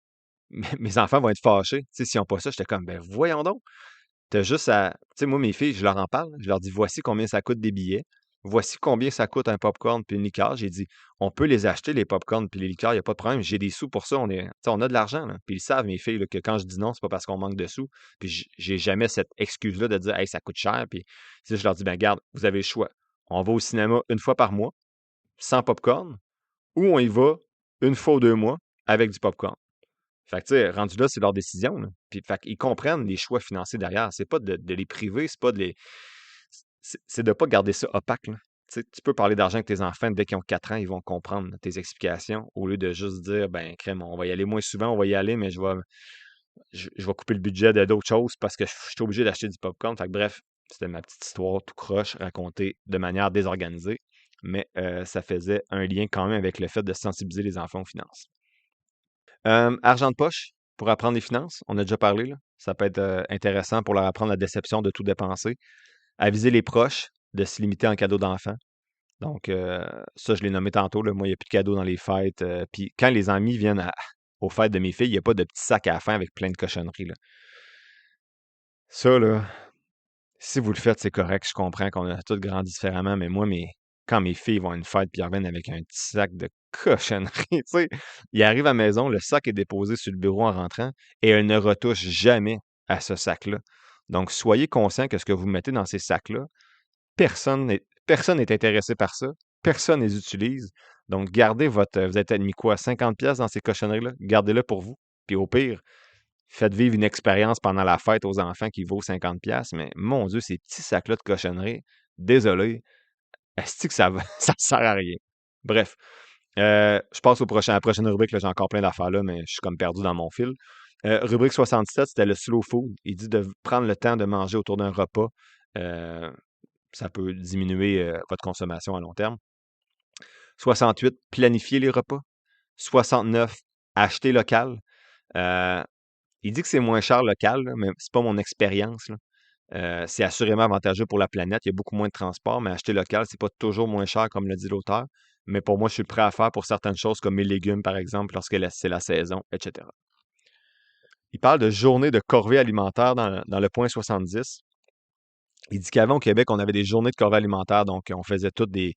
mes enfants vont être fâchés, tu sais, s'ils n'ont pas ça, j'étais comme, ben voyons donc, t'as juste à. Tu sais, moi, mes filles, je leur en parle, je leur dis, voici combien ça coûte des billets, voici combien ça coûte un popcorn puis une liqueur. J'ai dit, on peut les acheter, les popcorns puis les liqueurs, il n'y a pas de problème, j'ai des sous pour ça, tu sais, on a de l'argent. Là. Puis ils savent, mes filles, là, que quand je dis non, c'est pas parce qu'on manque de sous. Puis j'ai jamais cette excuse-là de dire, hey, ça coûte cher. Puis tu sais, je leur dis, ben garde, vous avez le choix. On va au cinéma une fois par mois, sans popcorn, ou on y va une fois ou 2 mois avec du popcorn. Fait que, tu sais, rendu là, c'est leur décision. Là. Puis, fait qu'ils comprennent les choix financiers derrière. C'est pas de les priver, c'est pas de les. C'est de pas garder ça opaque. Là. Tu sais, tu peux parler d'argent avec tes enfants, dès qu'ils ont 4 ans, ils vont comprendre tes explications, au lieu de juste dire, ben, crème, on va y aller moins souvent, on va y aller, mais je vais couper le budget de d'autres choses parce que je suis obligé d'acheter du popcorn. Fait que, bref, c'était ma petite histoire tout croche, racontée de manière désorganisée. Mais ça faisait un lien quand même avec le fait de sensibiliser les enfants aux finances. Argent de poche pour apprendre les finances, on a déjà parlé, là. Ça peut être intéressant pour leur apprendre la déception de tout dépenser. Aviser les proches de se limiter en cadeaux d'enfants. Donc, ça, je l'ai nommé tantôt. Là. Moi, il n'y a plus de cadeaux dans les fêtes. Puis quand les amis viennent aux fêtes de mes filles, il n'y a pas de petits sacs à la fin avec plein de cochonneries. Là. Ça, là, si vous le faites, c'est correct. Je comprends qu'on a tous grandi différemment, mais moi, quand mes filles vont à une fête puis ils reviennent avec un petit sac de cochonneries, tu sais, ils arrivent à la maison, le sac est déposé sur le bureau en rentrant et elles ne retouchent jamais à ce sac-là. Donc, soyez conscient que ce que vous mettez dans ces sacs-là, personne n'est intéressé par ça, personne ne les utilise. Donc, gardez vous êtes mis quoi, 50$ dans ces cochonneries-là? Gardez-le pour vous. Puis au pire, faites vivre une expérience pendant la fête aux enfants qui vaut 50$, mais mon Dieu, ces petits sacs-là de cochonneries, désolé, est-ce que ça sert à rien? Bref, Je passe à la prochaine rubrique. Là, j'ai encore plein d'affaires là, mais je suis comme perdu dans mon fil. Rubrique 67, c'était le slow food. Il dit de prendre le temps de manger autour d'un repas. Euh, Ça peut diminuer votre consommation à long terme. 68, planifier les repas. 69, acheter local. Euh, il dit que c'est moins cher local, là, mais c'est pas mon expérience, là. C'est assurément avantageux pour la planète. Il y a beaucoup moins de transport, mais acheter local, c'est pas toujours moins cher, comme le dit l'auteur. Mais pour moi, je suis prêt à faire pour certaines choses, comme mes légumes, par exemple, lorsque c'est la saison, etc. Il parle de journée de corvée alimentaire dans le point 70. Il dit qu'avant, au Québec, on avait des journées de corvée alimentaire, donc on faisait toutes des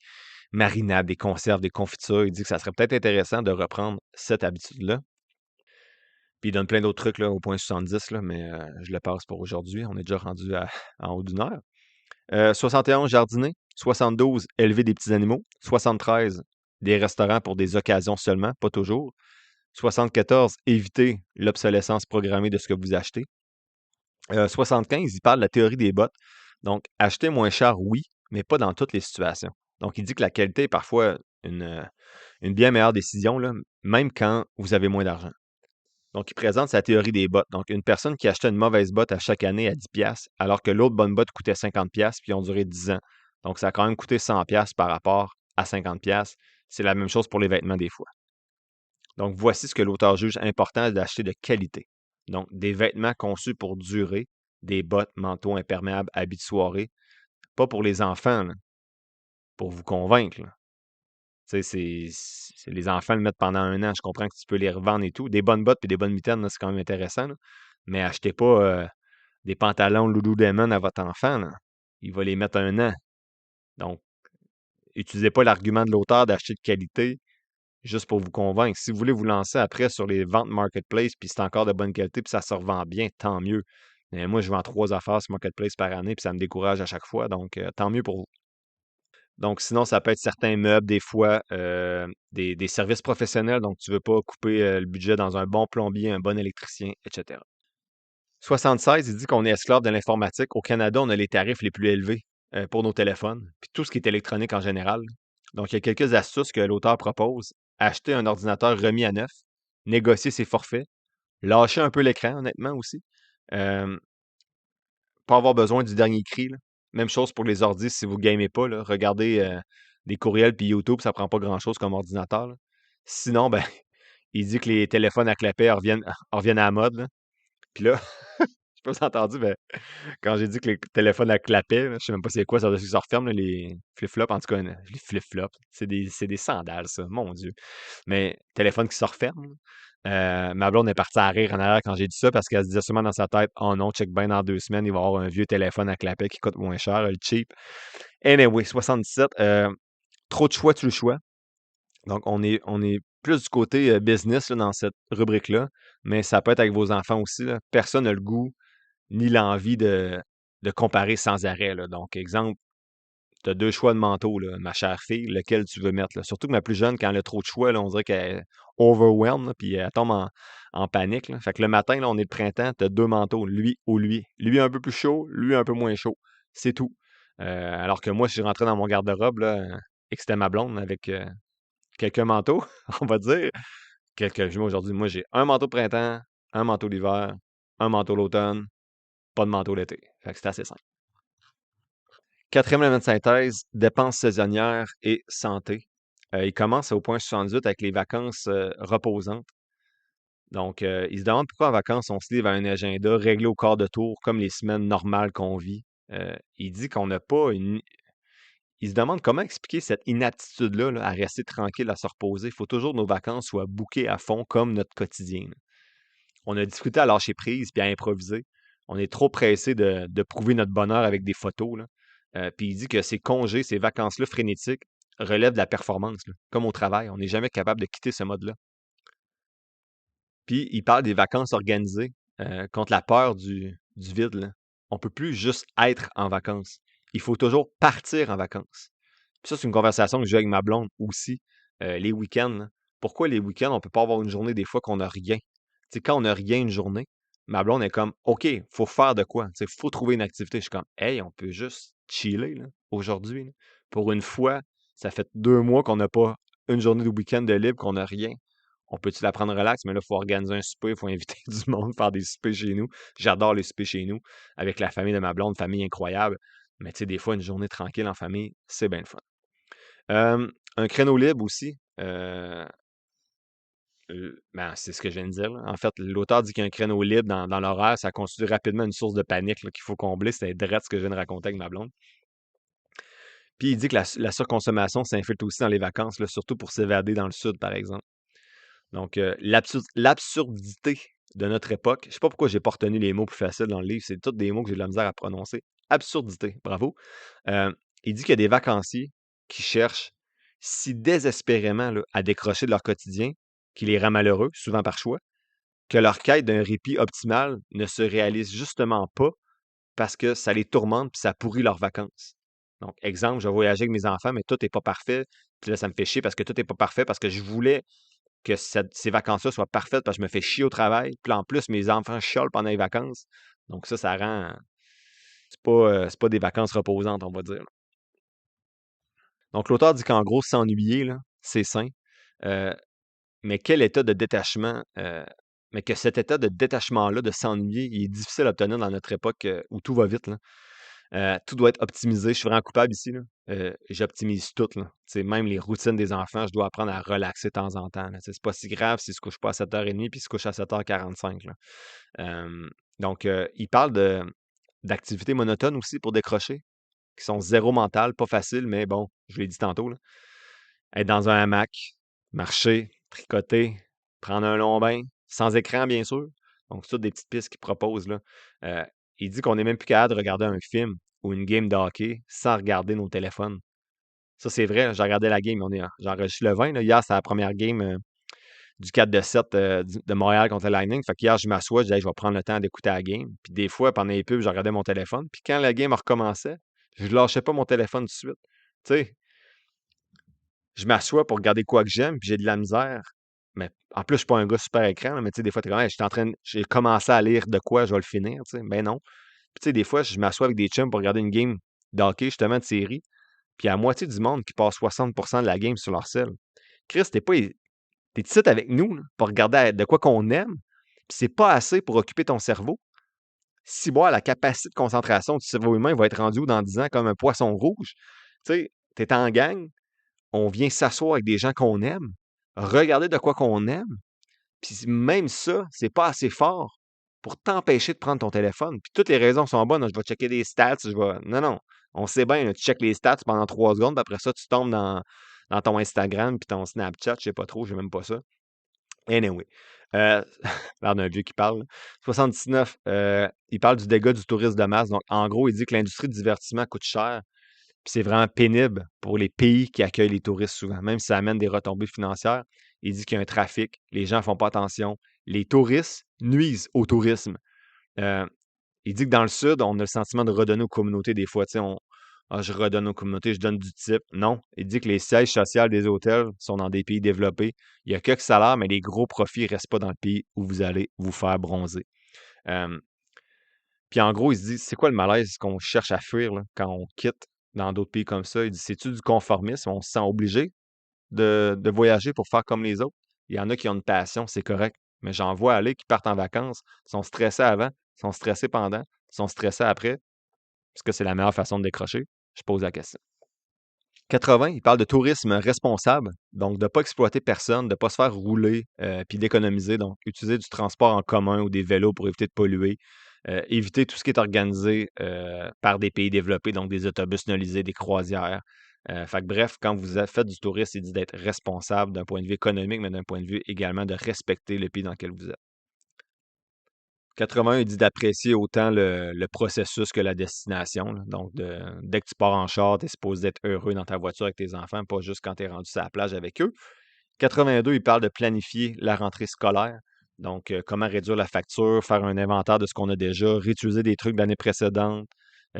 marinades, des conserves, des confitures. Il dit que ça serait peut-être intéressant de reprendre cette habitude-là. Puis il donne plein d'autres trucs là, au point 70, là, mais je le passe pour aujourd'hui. On est déjà rendu en haut d'une heure. 71, jardiner. 72, élever des petits animaux. 73, des restaurants pour des occasions seulement, pas toujours. 74, éviter l'obsolescence programmée de ce que vous achetez. 75, il parle de la théorie des bottes. Donc, acheter moins cher, oui, mais pas dans toutes les situations. Donc, il dit que la qualité est parfois une bien meilleure décision, là, même quand vous avez moins d'argent. Donc, il présente sa théorie des bottes. Donc, une personne qui achetait une mauvaise botte à chaque année à 10$, alors que l'autre bonne botte coûtait 50$, puis ils ont duré 10 ans. Donc, ça a quand même coûté 100$ par rapport à 50$. C'est la même chose pour les vêtements des fois. Donc, voici ce que l'auteur juge important d'acheter de qualité. Donc, des vêtements conçus pour durer, des bottes, manteaux imperméables, habits de soirée, pas pour les enfants, là, pour vous convaincre, là. Tu sais, les enfants le mettent pendant un an. Je comprends que tu peux les revendre et tout. Des bonnes bottes et des bonnes mitaines, là, c'est quand même intéressant, là. Mais achetez pas des pantalons Lululemon à votre enfant, là. Il va les mettre un an. Donc, utilisez pas l'argument de l'auteur d'acheter de qualité juste pour vous convaincre. Si vous voulez vous lancer après sur les ventes marketplace, puis c'est encore de bonne qualité, puis ça se revend bien, tant mieux. Mais moi, je vends 3 affaires sur marketplace par année, puis ça me décourage à chaque fois. Donc, tant mieux pour vous. Donc, sinon, ça peut être certains meubles, des fois, des services professionnels. Donc, tu ne veux pas couper le budget dans un bon plombier, un bon électricien, etc. 76, il dit qu'on est esclave de l'informatique. Au Canada, on a les tarifs les plus élevés pour nos téléphones, puis tout ce qui est électronique en général. Donc, il y a quelques astuces que l'auteur propose. Acheter un ordinateur remis à neuf, négocier ses forfaits, lâcher un peu l'écran, honnêtement aussi. Euh, Pas avoir besoin du dernier cri, là. Même chose pour les ordis si vous ne gamez pas, là. Regardez des courriels puis YouTube, ça prend pas grand-chose comme ordinateur, là. Sinon, ben, il dit que les téléphones à clapet reviennent à la mode, là. Puis là, je sais pas si vous avez entendu, mais quand j'ai dit que les téléphones à clapet, là, je sais même pas c'est quoi, ça se referme, là, les flip-flops. En tout cas, les flip-flops, c'est des sandales, ça, mon Dieu. Mais téléphone qui se referme, là. Ma blonde est partie à rire en arrière quand j'ai dit ça parce qu'elle se disait sûrement dans sa tête: oh non, check bien dans 2 semaines, il va y avoir un vieux téléphone à clapet qui coûte moins cher, le cheap. Anyway, 77, trop de choix, tu le choix. Donc, on est plus du côté business là, dans cette rubrique-là, mais ça peut être avec vos enfants aussi, là. Personne n'a le goût ni l'envie de comparer sans arrêt, là. Donc, exemple, tu as 2 choix de manteau, là, ma chère fille, lequel tu veux mettre, là. Surtout que ma plus jeune, quand elle a trop de choix, là, on dirait qu'elle est overwhelmed, là, puis elle tombe en panique, là. Fait que le matin, là, on est le printemps, tu as 2 manteaux, lui ou lui. Lui un peu plus chaud, lui un peu moins chaud. C'est tout. Alors que moi, si je rentrais dans mon garde-robe, là, et que c'était ma blonde avec quelques manteaux, on va dire, quelques moi aujourd'hui, moi j'ai un manteau de printemps, un manteau d'hiver, un manteau l'automne, pas de manteau l'été. Fait que c'est assez simple. Quatrième élément de synthèse, dépenses saisonnières et santé. Il commence au point 78 avec les vacances reposantes. Donc, il se demande pourquoi en vacances, on se livre à un agenda réglé au quart de tour, comme les semaines normales qu'on vit. Il dit qu'on n'a pas une. Il se demande comment expliquer cette inaptitude-là là, à rester tranquille, à se reposer. Il faut toujours que nos vacances soient bookées à fond, comme notre quotidien, là. On a discuté à lâcher prise puis à improviser. On est trop pressé de prouver notre bonheur avec des photos, là. Puis il dit que ces congés, ces vacances-là frénétiques relèvent de la performance, là, comme au travail. On n'est jamais capable de quitter ce mode-là. Puis il parle des vacances organisées contre la peur du vide, là. On peut plus juste être en vacances. Il faut toujours partir en vacances. Puis ça, c'est une conversation que j'ai avec ma blonde aussi. Les week-ends, là. Pourquoi les week-ends, on peut pas avoir une journée des fois qu'on n'a rien? Tu sais, quand on n'a rien une journée, ma blonde est comme, OK, faut faire de quoi? Tu sais, faut trouver une activité. Je suis comme, hey, on peut juste chiller là, aujourd'hui, là. Pour une fois, ça fait 2 mois qu'on n'a pas une journée de week-end de libre qu'on n'a rien. On peut-tu la prendre relax? Mais là, il faut organiser un souper, il faut inviter du monde, faire des soupers chez nous. J'adore les soupers chez nous, avec la famille de ma blonde, famille incroyable. Mais tu sais, des fois, une journée tranquille en famille, c'est bien le fun. Un créneau libre aussi. Ben, c'est ce que je viens de dire, là. En fait, l'auteur dit qu'il y a un créneau libre dans l'horaire, ça constitue rapidement une source de panique là, qu'il faut combler. C'est direct ce que je viens de raconter avec ma blonde. Puis il dit que la surconsommation s'infiltre aussi dans les vacances, là, surtout pour s'évader dans le sud, par exemple. Donc, l'absurdité de notre époque, je sais pas pourquoi j'ai pas retenu les mots plus faciles dans le livre, c'est tous des mots que j'ai de la misère à prononcer. Absurdité, bravo. Euh, il dit qu'il y a des vacanciers qui cherchent si désespérément là, à décrocher de leur quotidien, qui les rend malheureux, souvent par choix, que leur quête d'un répit optimal ne se réalise justement pas parce que ça les tourmente puis ça pourrit leurs vacances. Donc, exemple, je vais voyager avec mes enfants, mais tout n'est pas parfait. Puis là, ça me fait chier parce que tout n'est pas parfait, parce que je voulais que ces vacances-là soient parfaites parce que je me fais chier au travail. Puis là, en plus, mes enfants chiolent pendant les vacances. Donc ça rend... c'est pas des vacances reposantes, on va dire. Donc, l'auteur dit qu'en gros, s'ennuyer, là, c'est sain. Euh, mais quel état de détachement... mais que cet état de détachement-là, de s'ennuyer, il est difficile à obtenir dans notre époque où tout va vite, là. Tout doit être optimisé. Je suis vraiment coupable ici, là. J'optimise tout, là. Tu sais, même les routines des enfants, je dois apprendre à relaxer de temps en temps, là. Tu sais, c'est pas si grave s'ils se couchent pas à 7h30 puis ils se couchent à 7h45, là. Donc, il parle d'activités monotones aussi pour décrocher, qui sont zéro mental, pas facile, mais bon, je l'ai dit tantôt, là. Être dans un hamac, marcher, tricoter, prendre un long bain, sans écran, bien sûr. Donc, c'est toutes des petites pistes qu'il propose, là. Euh, il dit qu'on n'est même plus capable de regarder un film ou une game de hockey sans regarder nos téléphones. Ça, c'est vrai, là, j'ai regardé la game. J'ai enregistré le 20. Là. Hier, c'est la première game du 4 de 7 de Montréal contre le Lightning. Fait qu'hier, je m'assois, je dis, hey, je vais prendre le temps d'écouter la game. Puis des fois, pendant les pubs, je regardais mon téléphone. Puis quand la game recommençait, je ne lâchais pas mon téléphone tout de suite. Tu sais, je m'assois pour regarder quoi que j'aime, puis j'ai de la misère. Mais en plus, je suis pas un gars super écran, là, mais tu sais, des fois, t'es comme, hey, j'ai commencé à lire de quoi, je vais le finir, tu sais. Ben non. Puis tu sais, des fois, je m'assois avec des chums pour regarder une game d'hockey, justement, de série, puis il y a la moitié du monde qui passe 60% de la game sur leur sel. Chris, t'es ici avec nous, là, pour regarder de quoi qu'on aime, puis c'est pas assez pour occuper ton cerveau. Si bon, la capacité de concentration du cerveau humain va être rendue où dans 10 ans comme un poisson rouge. Tu sais, t'es en gang, on vient s'asseoir avec des gens qu'on aime, regarder de quoi qu'on aime, puis même ça, c'est pas assez fort pour t'empêcher de prendre ton téléphone. Puis toutes les raisons sont bonnes. Je vais checker des stats, je vais. Non, non. On sait bien, là, tu checkes les stats pendant 3 secondes, puis après ça, tu tombes dans ton Instagram puis ton Snapchat, je sais pas trop, j'ai même pas ça. Anyway. L'air d'un vieux qui parle. 79, il parle du dégât du tourisme de masse. Donc, en gros, il dit que l'industrie du divertissement coûte cher. Puis c'est vraiment pénible pour les pays qui accueillent les touristes souvent, même si ça amène des retombées financières. Il dit qu'il y a un trafic, les gens font pas attention. Les touristes nuisent au tourisme. Euh, il dit que dans le Sud, on a le sentiment de redonner aux communautés des fois. Tu sais, je redonne aux communautés, je donne du type. Non, il dit que les sièges sociaux des hôtels sont dans des pays développés. Il y a quelques salaires, mais les gros profits ne restent pas dans le pays où vous allez vous faire bronzer. Euh, Puis en gros, il se dit, c'est quoi le malaise qu'on cherche à fuir là, quand on quitte dans d'autres pays comme ça? Il dit, c'est-tu du conformisme? On se sent obligé de voyager pour faire comme les autres? Il y en a qui ont une passion, c'est correct. Mais j'en vois aller qui partent en vacances, sont stressés avant, sont stressés pendant, sont stressés après. Est-ce que c'est la meilleure façon de décrocher? Je pose la question. 80, il parle de tourisme responsable, donc de ne pas exploiter personne, de ne pas se faire rouler, puis d'économiser, donc utiliser du transport en commun ou des vélos pour éviter de polluer, éviter tout ce qui est organisé par des pays développés, donc des autobus nolisés, des croisières. Fait que bref, quand vous faites du tourisme, il dit d'être responsable d'un point de vue économique, mais d'un point de vue également de respecter le pays dans lequel vous êtes. 80, il dit d'apprécier autant le processus que la destination, là. Donc, dès que tu pars en char, tu es supposé être heureux dans ta voiture avec tes enfants, pas juste quand tu es rendu sur la plage avec eux. 82, il parle de planifier la rentrée scolaire. Donc, comment réduire la facture, faire un inventaire de ce qu'on a déjà, réutiliser des trucs de l'année précédente,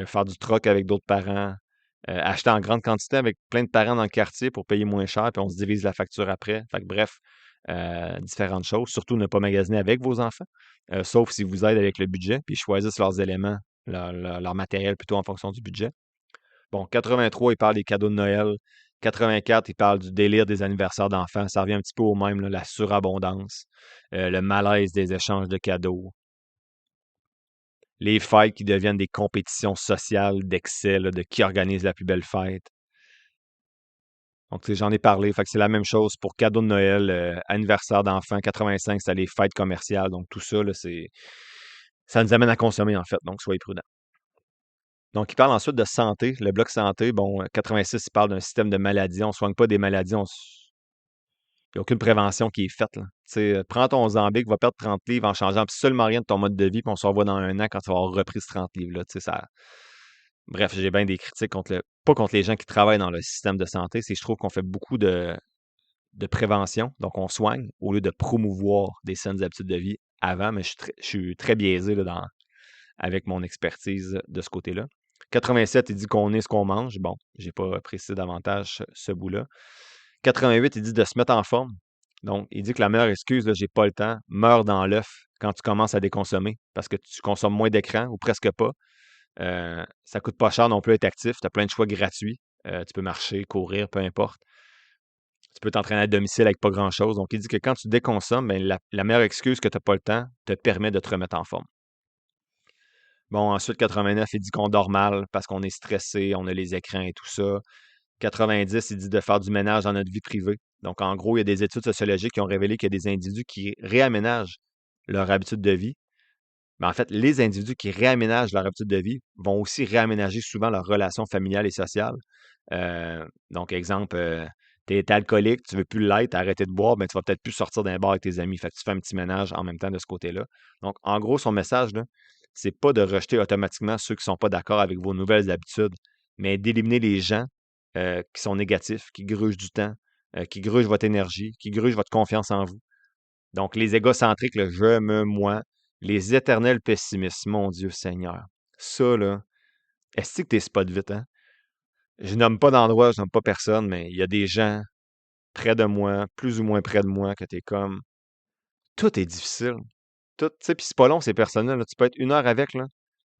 faire du troc avec d'autres parents, acheter en grande quantité avec plein de parents dans le quartier pour payer moins cher, puis on se divise la facture après. Fait que bref, différentes choses. Surtout ne pas magasiner avec vos enfants, sauf si vous aident avec le budget, puis ils choisissent leurs éléments, leur matériel plutôt en fonction du budget. Bon, 83, il parle des cadeaux de Noël, 84, il parle du délire des anniversaires d'enfants. Ça revient un petit peu au même, là, la surabondance, le malaise des échanges de cadeaux, les fêtes qui deviennent des compétitions sociales d'excès, là, de qui organise la plus belle fête. Donc, tu sais, j'en ai parlé. Fait que c'est la même chose pour cadeaux de Noël, anniversaire d'enfants. 85, c'est les fêtes commerciales. Donc, tout ça, là, ça nous amène à consommer, en fait. Donc, soyez prudents. Donc, il parle ensuite de santé. Le bloc santé, bon, 86, il parle d'un système de maladies. On ne soigne pas des maladies. Il n'y a aucune prévention qui est faite, là. Tu sais, prends ton Zambic, va perdre 30 livres en changeant absolument rien de ton mode de vie, puis on se revoit dans un an quand tu vas avoir repris ce 30 livres-là. Tu sais, ça... Bref, j'ai bien des critiques pas contre les gens qui travaillent dans le système de santé, c'est que je trouve qu'on fait beaucoup de prévention, donc on soigne, au lieu de promouvoir des saines habitudes de vie avant, mais je suis très biaisé là, avec mon expertise de ce côté-là. 87, il dit qu'on est ce qu'on mange. Bon, j'ai pas précisé davantage ce bout-là. 88, il dit de se mettre en forme. Donc, il dit que la meilleure excuse, là, j'ai pas le temps, meurt dans l'œuf quand tu commences à déconsommer parce que tu consommes moins d'écran ou presque pas. Ça coûte pas cher non plus être actif. Tu as plein de choix gratuits. Tu peux marcher, courir, peu importe. Tu peux t'entraîner à domicile avec pas grand-chose. Donc, il dit que quand tu déconsommes, ben, la meilleure excuse que tu n'as pas le temps te permet de te remettre en forme. Bon, ensuite, 89, il dit qu'on dort mal parce qu'on est stressé, on a les écrans et tout ça. 90, il dit de faire du ménage dans notre vie privée. Donc, en gros, il y a des études sociologiques qui ont révélé qu'il y a des individus qui réaménagent leur habitude de vie. Mais en fait, les individus qui réaménagent leur habitude de vie vont aussi réaménager souvent leurs relations familiales et sociales. Donc, exemple, tu es alcoolique, tu veux plus l'être, arrêter de boire, ben, tu vas peut-être plus sortir d'un bar avec tes amis. Fait que tu fais un petit ménage en même temps de ce côté-là. Donc, en gros, son message, là, c'est pas de rejeter automatiquement ceux qui sont pas d'accord avec vos nouvelles habitudes, mais d'éliminer les gens qui sont négatifs, qui grugent du temps, qui grugent votre énergie, qui grugent votre confiance en vous. Donc, les égocentriques, le je, me, moi, les éternels pessimistes, mon Dieu Seigneur. Ça, là, est-ce que t'es spot vite, hein? Je nomme pas d'endroit, je nomme pas personne, mais il y a des gens près de moi, plus ou moins près de moi, que t'es comme, tout est difficile. Tout, tu sais, puis c'est pas long, ces personnes-là, là. Tu peux être 1 heure avec, là.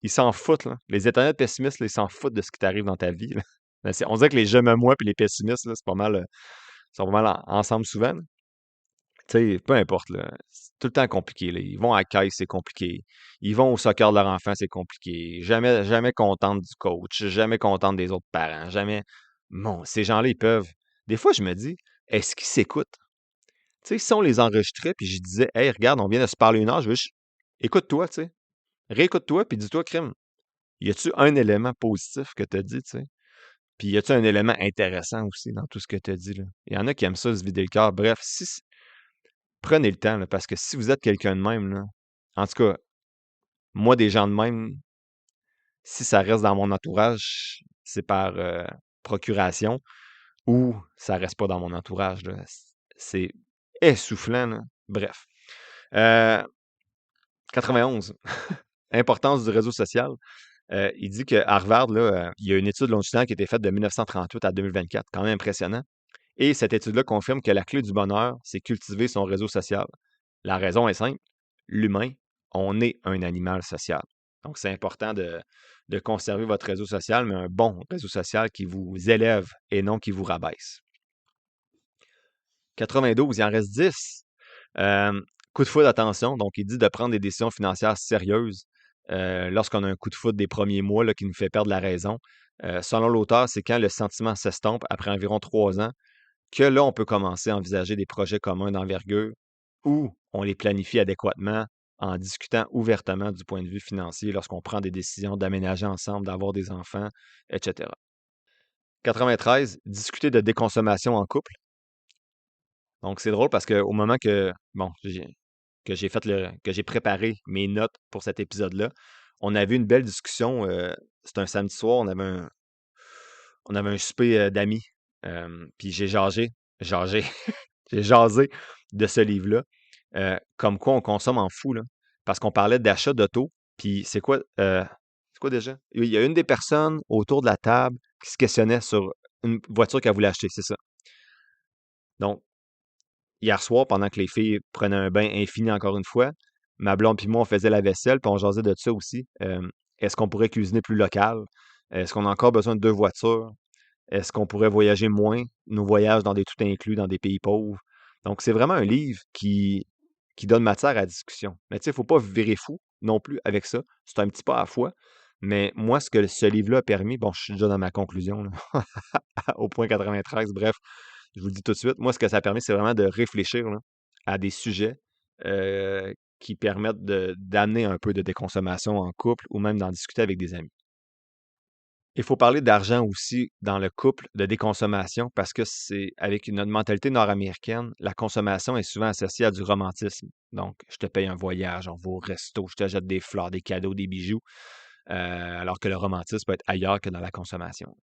Ils s'en foutent, là. Les éternels pessimistes, là, ils s'en foutent de ce qui t'arrive dans ta vie, là. Mais on dirait que les je, me, moi, puis les pessimistes, là, c'est pas mal, ils sont pas mal ensemble souvent, là. Tu sais, peu importe, là, c'est tout le temps compliqué, là. Ils vont à la caisse, c'est compliqué. Ils vont au soccer de leur enfant, c'est compliqué. Jamais, jamais contente du coach, jamais contente des autres parents, jamais. Bon, ces gens-là, ils peuvent. Des fois, je me dis, est-ce qu'ils s'écoutent? Tu sais, si on les enregistrait, puis je disais, hey, regarde, on vient de se parler 1 heure, je veux juste. Écoute-toi, tu sais. Réécoute-toi, puis dis-toi, crime. Y a-tu un élément positif que tu as dit, tu sais? Puis y a-tu un élément intéressant aussi dans tout ce que tu as dit, là? Il y en a qui aiment ça, se vider le cœur. Bref, prenez le temps, là, parce que si vous êtes quelqu'un de même, là, en tout cas, moi, des gens de même, si ça reste dans mon entourage, c'est par procuration ou ça reste pas dans mon entourage, là. C'est essoufflant, là. Bref. 91, importance du réseau social. Il dit qu'à Harvard, là, il y a une étude longitudinale qui a été faite de 1938 à 2024, quand même impressionnant. Et cette étude-là confirme que la clé du bonheur, c'est cultiver son réseau social. La raison est simple, l'humain, on est un animal social. Donc, c'est important de conserver votre réseau social, mais un bon réseau social qui vous élève et non qui vous rabaisse. 92, il en reste 10. Coup de foudre, attention. Donc, il dit de prendre des décisions financières sérieuses lorsqu'on a un coup de foudre des premiers mois là, qui nous fait perdre la raison. Selon l'auteur, c'est quand le sentiment s'estompe après environ 3 ans que là, on peut commencer à envisager des projets communs d'envergure où on les planifie adéquatement en discutant ouvertement du point de vue financier lorsqu'on prend des décisions d'aménager ensemble, d'avoir des enfants, etc. 93, discuter de déconsommation en couple. Donc, c'est drôle parce qu'au moment que, bon, que j'ai préparé mes notes pour cet épisode-là, on avait une belle discussion. C'était un samedi soir, on avait un souper d'amis. Puis jasé, j'ai jasé de ce livre-là. Comme quoi on consomme en fou, là. Parce qu'on parlait d'achat d'auto. Puis c'est quoi déjà? Il y a une des personnes autour de la table qui se questionnait sur une voiture qu'elle voulait acheter, c'est ça. Donc, hier soir, pendant que les filles prenaient un bain infini encore une fois, ma blonde puis moi, on faisait la vaisselle, puis on jasait de ça aussi. Est-ce qu'on pourrait cuisiner plus local? Est-ce qu'on a encore besoin de 2 voitures? Est-ce qu'on pourrait voyager moins, nos voyages dans des tout inclus, dans des pays pauvres? Donc, c'est vraiment un livre qui donne matière à discussion. Mais tu sais, il ne faut pas virer fou non plus avec ça. C'est un petit pas à la fois. Mais moi, ce que ce livre-là a permis, bon, je suis déjà dans ma conclusion, là, au point 93, bref, je vous le dis tout de suite. Moi, ce que ça a permis, c'est vraiment de réfléchir là, à des sujets qui permettent d'amener un peu de déconsommation en couple ou même d'en discuter avec des amis. Il faut parler d'argent aussi dans le couple, de déconsommation, parce que c'est avec notre mentalité nord-américaine, la consommation est souvent associée à du romantisme. Donc, je te paye un voyage, on va au resto, je te jette des fleurs, des cadeaux, des bijoux, alors que le romantisme peut être ailleurs que dans la consommation.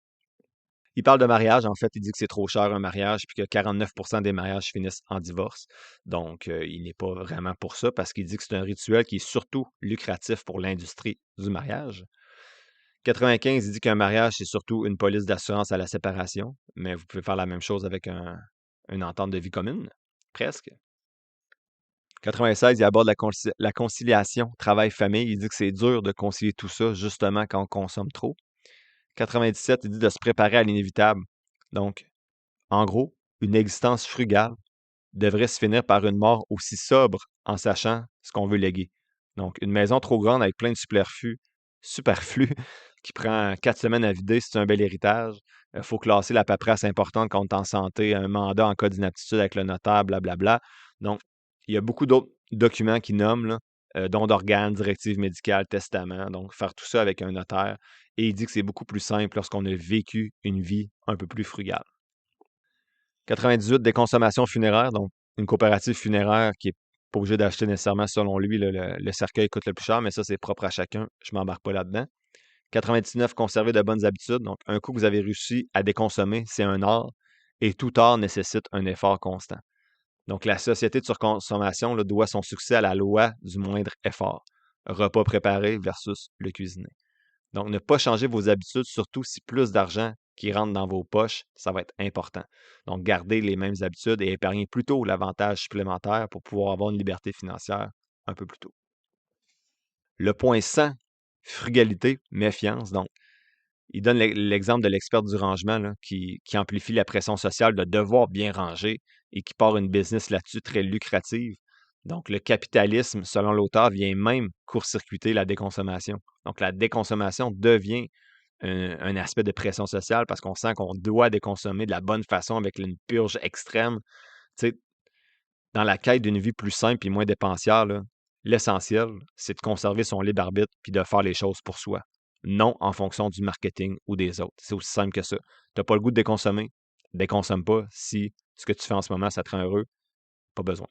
Il parle de mariage, en fait, il dit que c'est trop cher un mariage, puis que 49% des mariages finissent en divorce. Donc, il n'est pas vraiment pour ça, parce qu'il dit que c'est un rituel qui est surtout lucratif pour l'industrie du mariage. 95, il dit qu'un mariage, c'est surtout une police d'assurance à la séparation, mais vous pouvez faire la même chose avec une entente de vie commune, presque. 96, il aborde la conciliation travail-famille. Il dit que c'est dur de concilier tout ça, justement, quand on consomme trop. 97, il dit de se préparer à l'inévitable. Donc, en gros, une existence frugale devrait se finir par une mort aussi sobre en sachant ce qu'on veut léguer. Donc, une maison trop grande avec plein de superflu qui prend 4 semaines à vider, c'est un bel héritage. Il faut classer la paperasse importante quand on est en santé, un mandat en cas d'inaptitude avec le notaire, blablabla. Donc, il y a beaucoup d'autres documents qui nomment, là, dons d'organes, directives médicales, testament. Donc, faire tout ça avec un notaire. Et il dit que c'est beaucoup plus simple lorsqu'on a vécu une vie un peu plus frugale. 98, déconsommation funéraire, donc une coopérative funéraire qui n'est pas obligée d'acheter nécessairement, selon lui, le cercueil coûte le plus cher, mais ça, c'est propre à chacun. Je ne m'embarque pas là-dedans. 99, conserver de bonnes habitudes. Donc, un coup que vous avez réussi à déconsommer, c'est un art, et tout art nécessite un effort constant. Donc, la société de surconsommation là, doit son succès à la loi du moindre effort. Repas préparé versus le cuisiner. Donc, ne pas changer vos habitudes, surtout si plus d'argent qui rentre dans vos poches, ça va être important. Donc, gardez les mêmes habitudes et épargnez plutôt l'avantage supplémentaire pour pouvoir avoir une liberté financière un peu plus tôt. Le point 100, frugalité, méfiance. Donc, il donne l'exemple de l'expert du rangement là, qui amplifie la pression sociale de devoir bien ranger et qui part une business là-dessus très lucrative. Donc, le capitalisme, selon l'auteur, vient même court-circuiter la déconsommation. Donc, la déconsommation devient un aspect de pression sociale parce qu'on sent qu'on doit déconsommer de la bonne façon avec une purge extrême. Tu sais, dans la quête d'une vie plus simple et moins dépensière, là, l'essentiel, c'est de conserver son libre arbitre puis de faire les choses pour soi, non en fonction du marketing ou des autres. C'est aussi simple que ça. Tu n'as pas le goût de déconsommer, déconsomme pas. Si ce que tu fais en ce moment, ça te rend heureux, pas besoin.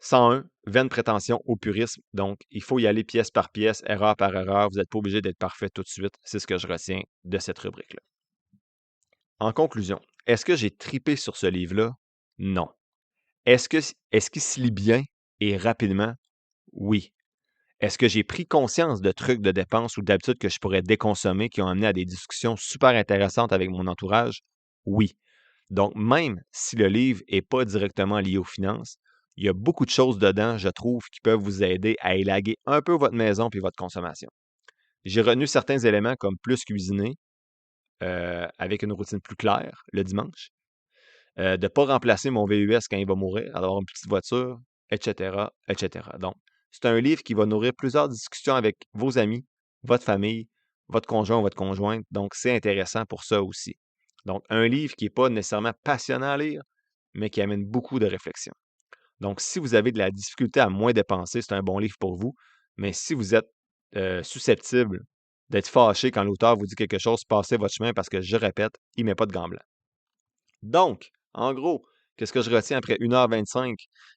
101, vaine prétention au purisme. Donc, il faut y aller pièce par pièce, erreur par erreur. Vous n'êtes pas obligé d'être parfait tout de suite. C'est ce que je retiens de cette rubrique-là. En conclusion, est-ce que j'ai tripé sur ce livre-là? Non. Est-ce qu'il se lit bien et rapidement? Oui. Est-ce que j'ai pris conscience de trucs de dépenses ou d'habitudes que je pourrais déconsommer qui ont amené à des discussions super intéressantes avec mon entourage? Oui. Donc, même si le livre n'est pas directement lié aux finances, il y a beaucoup de choses dedans, je trouve, qui peuvent vous aider à élaguer un peu votre maison et votre consommation. J'ai retenu certains éléments comme plus cuisiner, avec une routine plus claire le dimanche, de ne pas remplacer mon VUS quand il va mourir, d'avoir une petite voiture, etc., etc. Donc, c'est un livre qui va nourrir plusieurs discussions avec vos amis, votre famille, votre conjoint ou votre conjointe. Donc, c'est intéressant pour ça aussi. Donc, un livre qui n'est pas nécessairement passionnant à lire, mais qui amène beaucoup de réflexion. Donc, si vous avez de la difficulté à moins dépenser, c'est un bon livre pour vous. Mais si vous êtes susceptible d'être fâché quand l'auteur vous dit quelque chose, passez votre chemin parce que, je répète, il ne met pas de gants blancs. Donc, en gros, qu'est-ce que je retiens après 1h25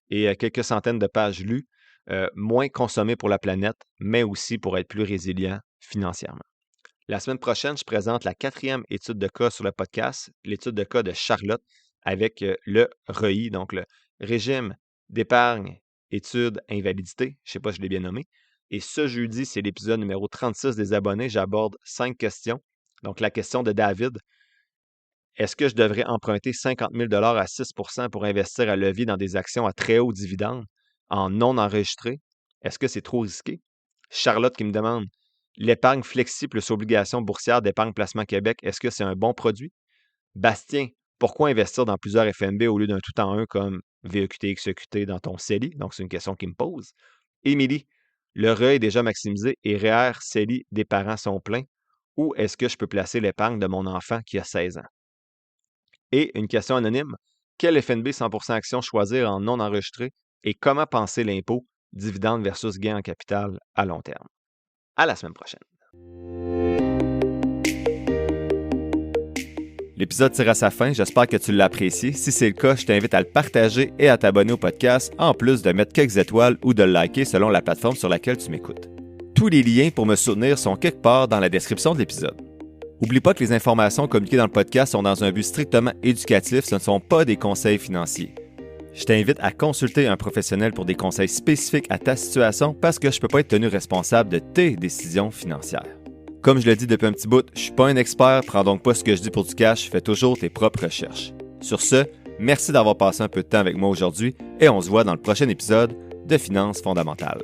et quelques centaines de pages lues? Moins consommer pour la planète, mais aussi pour être plus résilient financièrement. La semaine prochaine, je présente la 4e étude de cas sur le podcast, l'étude de cas de Charlotte avec le REI, donc le régime d'épargne, études, invalidité. Je ne sais pas si je l'ai bien nommé. Et ce jeudi, c'est l'épisode numéro 36 des abonnés. J'aborde 5 questions. Donc, la question de David. Est-ce que je devrais emprunter 50 000 $ à 6 % pour investir à levier dans des actions à très haut dividende en non enregistré? Est-ce que c'est trop risqué? Charlotte qui me demande l'épargne flexi plus obligation boursière d'épargne placement Québec, est-ce que c'est un bon produit? Bastien, pourquoi investir dans plusieurs FNB au lieu d'un tout en un comme VEQT, XEQT dans ton CELI? Donc, c'est une question qui me pose. Émilie, le REER est déjà maximisé et REER, CELI des parents sont pleins. Où est-ce que je peux placer l'épargne de mon enfant qui a 16 ans? Et une question anonyme, quel FNB 100% action choisir en non enregistré et comment penser l'impôt, dividende versus gain en capital à long terme? À la semaine prochaine. L'épisode tire à sa fin, j'espère que tu l'as apprécié. Si c'est le cas, je t'invite à le partager et à t'abonner au podcast, en plus de mettre quelques étoiles ou de le liker selon la plateforme sur laquelle tu m'écoutes. Tous les liens pour me soutenir sont quelque part dans la description de l'épisode. N'oublie pas que les informations communiquées dans le podcast sont dans un but strictement éducatif, ce ne sont pas des conseils financiers. Je t'invite à consulter un professionnel pour des conseils spécifiques à ta situation parce que je ne peux pas être tenu responsable de tes décisions financières. Comme je le dis depuis un petit bout, je ne suis pas un expert, prends donc pas ce que je dis pour du cash, fais toujours tes propres recherches. Sur ce, merci d'avoir passé un peu de temps avec moi aujourd'hui et on se voit dans le prochain épisode de Finances fondamentales.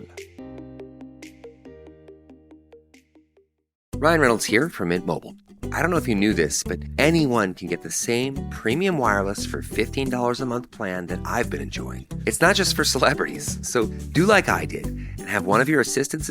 Ryan Reynolds here from Mint Mobile. I don't know if you knew this, but anyone can get the same premium wireless for $15 a month plan that I've been enjoying. It's not just for celebrities, so do like I did and have one of your assistants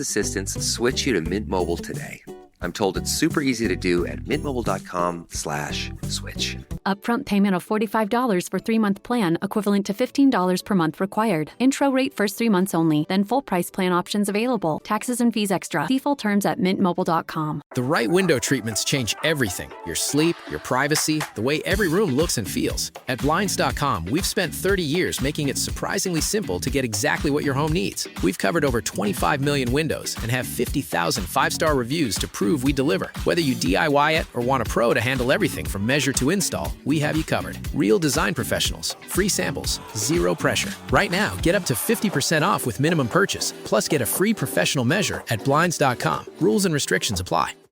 switch you to Mint Mobile today. I'm told it's super easy to do at mintmobile.com/switch. Upfront payment of $45 for 3-month plan, equivalent to $15 per month required. Intro rate first 3 months only, then full price plan options available. Taxes and fees extra. See full terms at mintmobile.com. The right window treatments change everything. Your sleep, your privacy, the way every room looks and feels. At Blinds.com, we've spent 30 years making it surprisingly simple to get exactly what your home needs. We've covered over 25 million windows and have 50,000 5-star reviews to prove we deliver. Whether you DIY it or want a pro to handle everything from measure to install, we have you covered. Real design professionals, free samples, zero pressure. Right now, get up to 50% off with minimum purchase, plus get a free professional measure at Blinds.com. Rules and restrictions apply.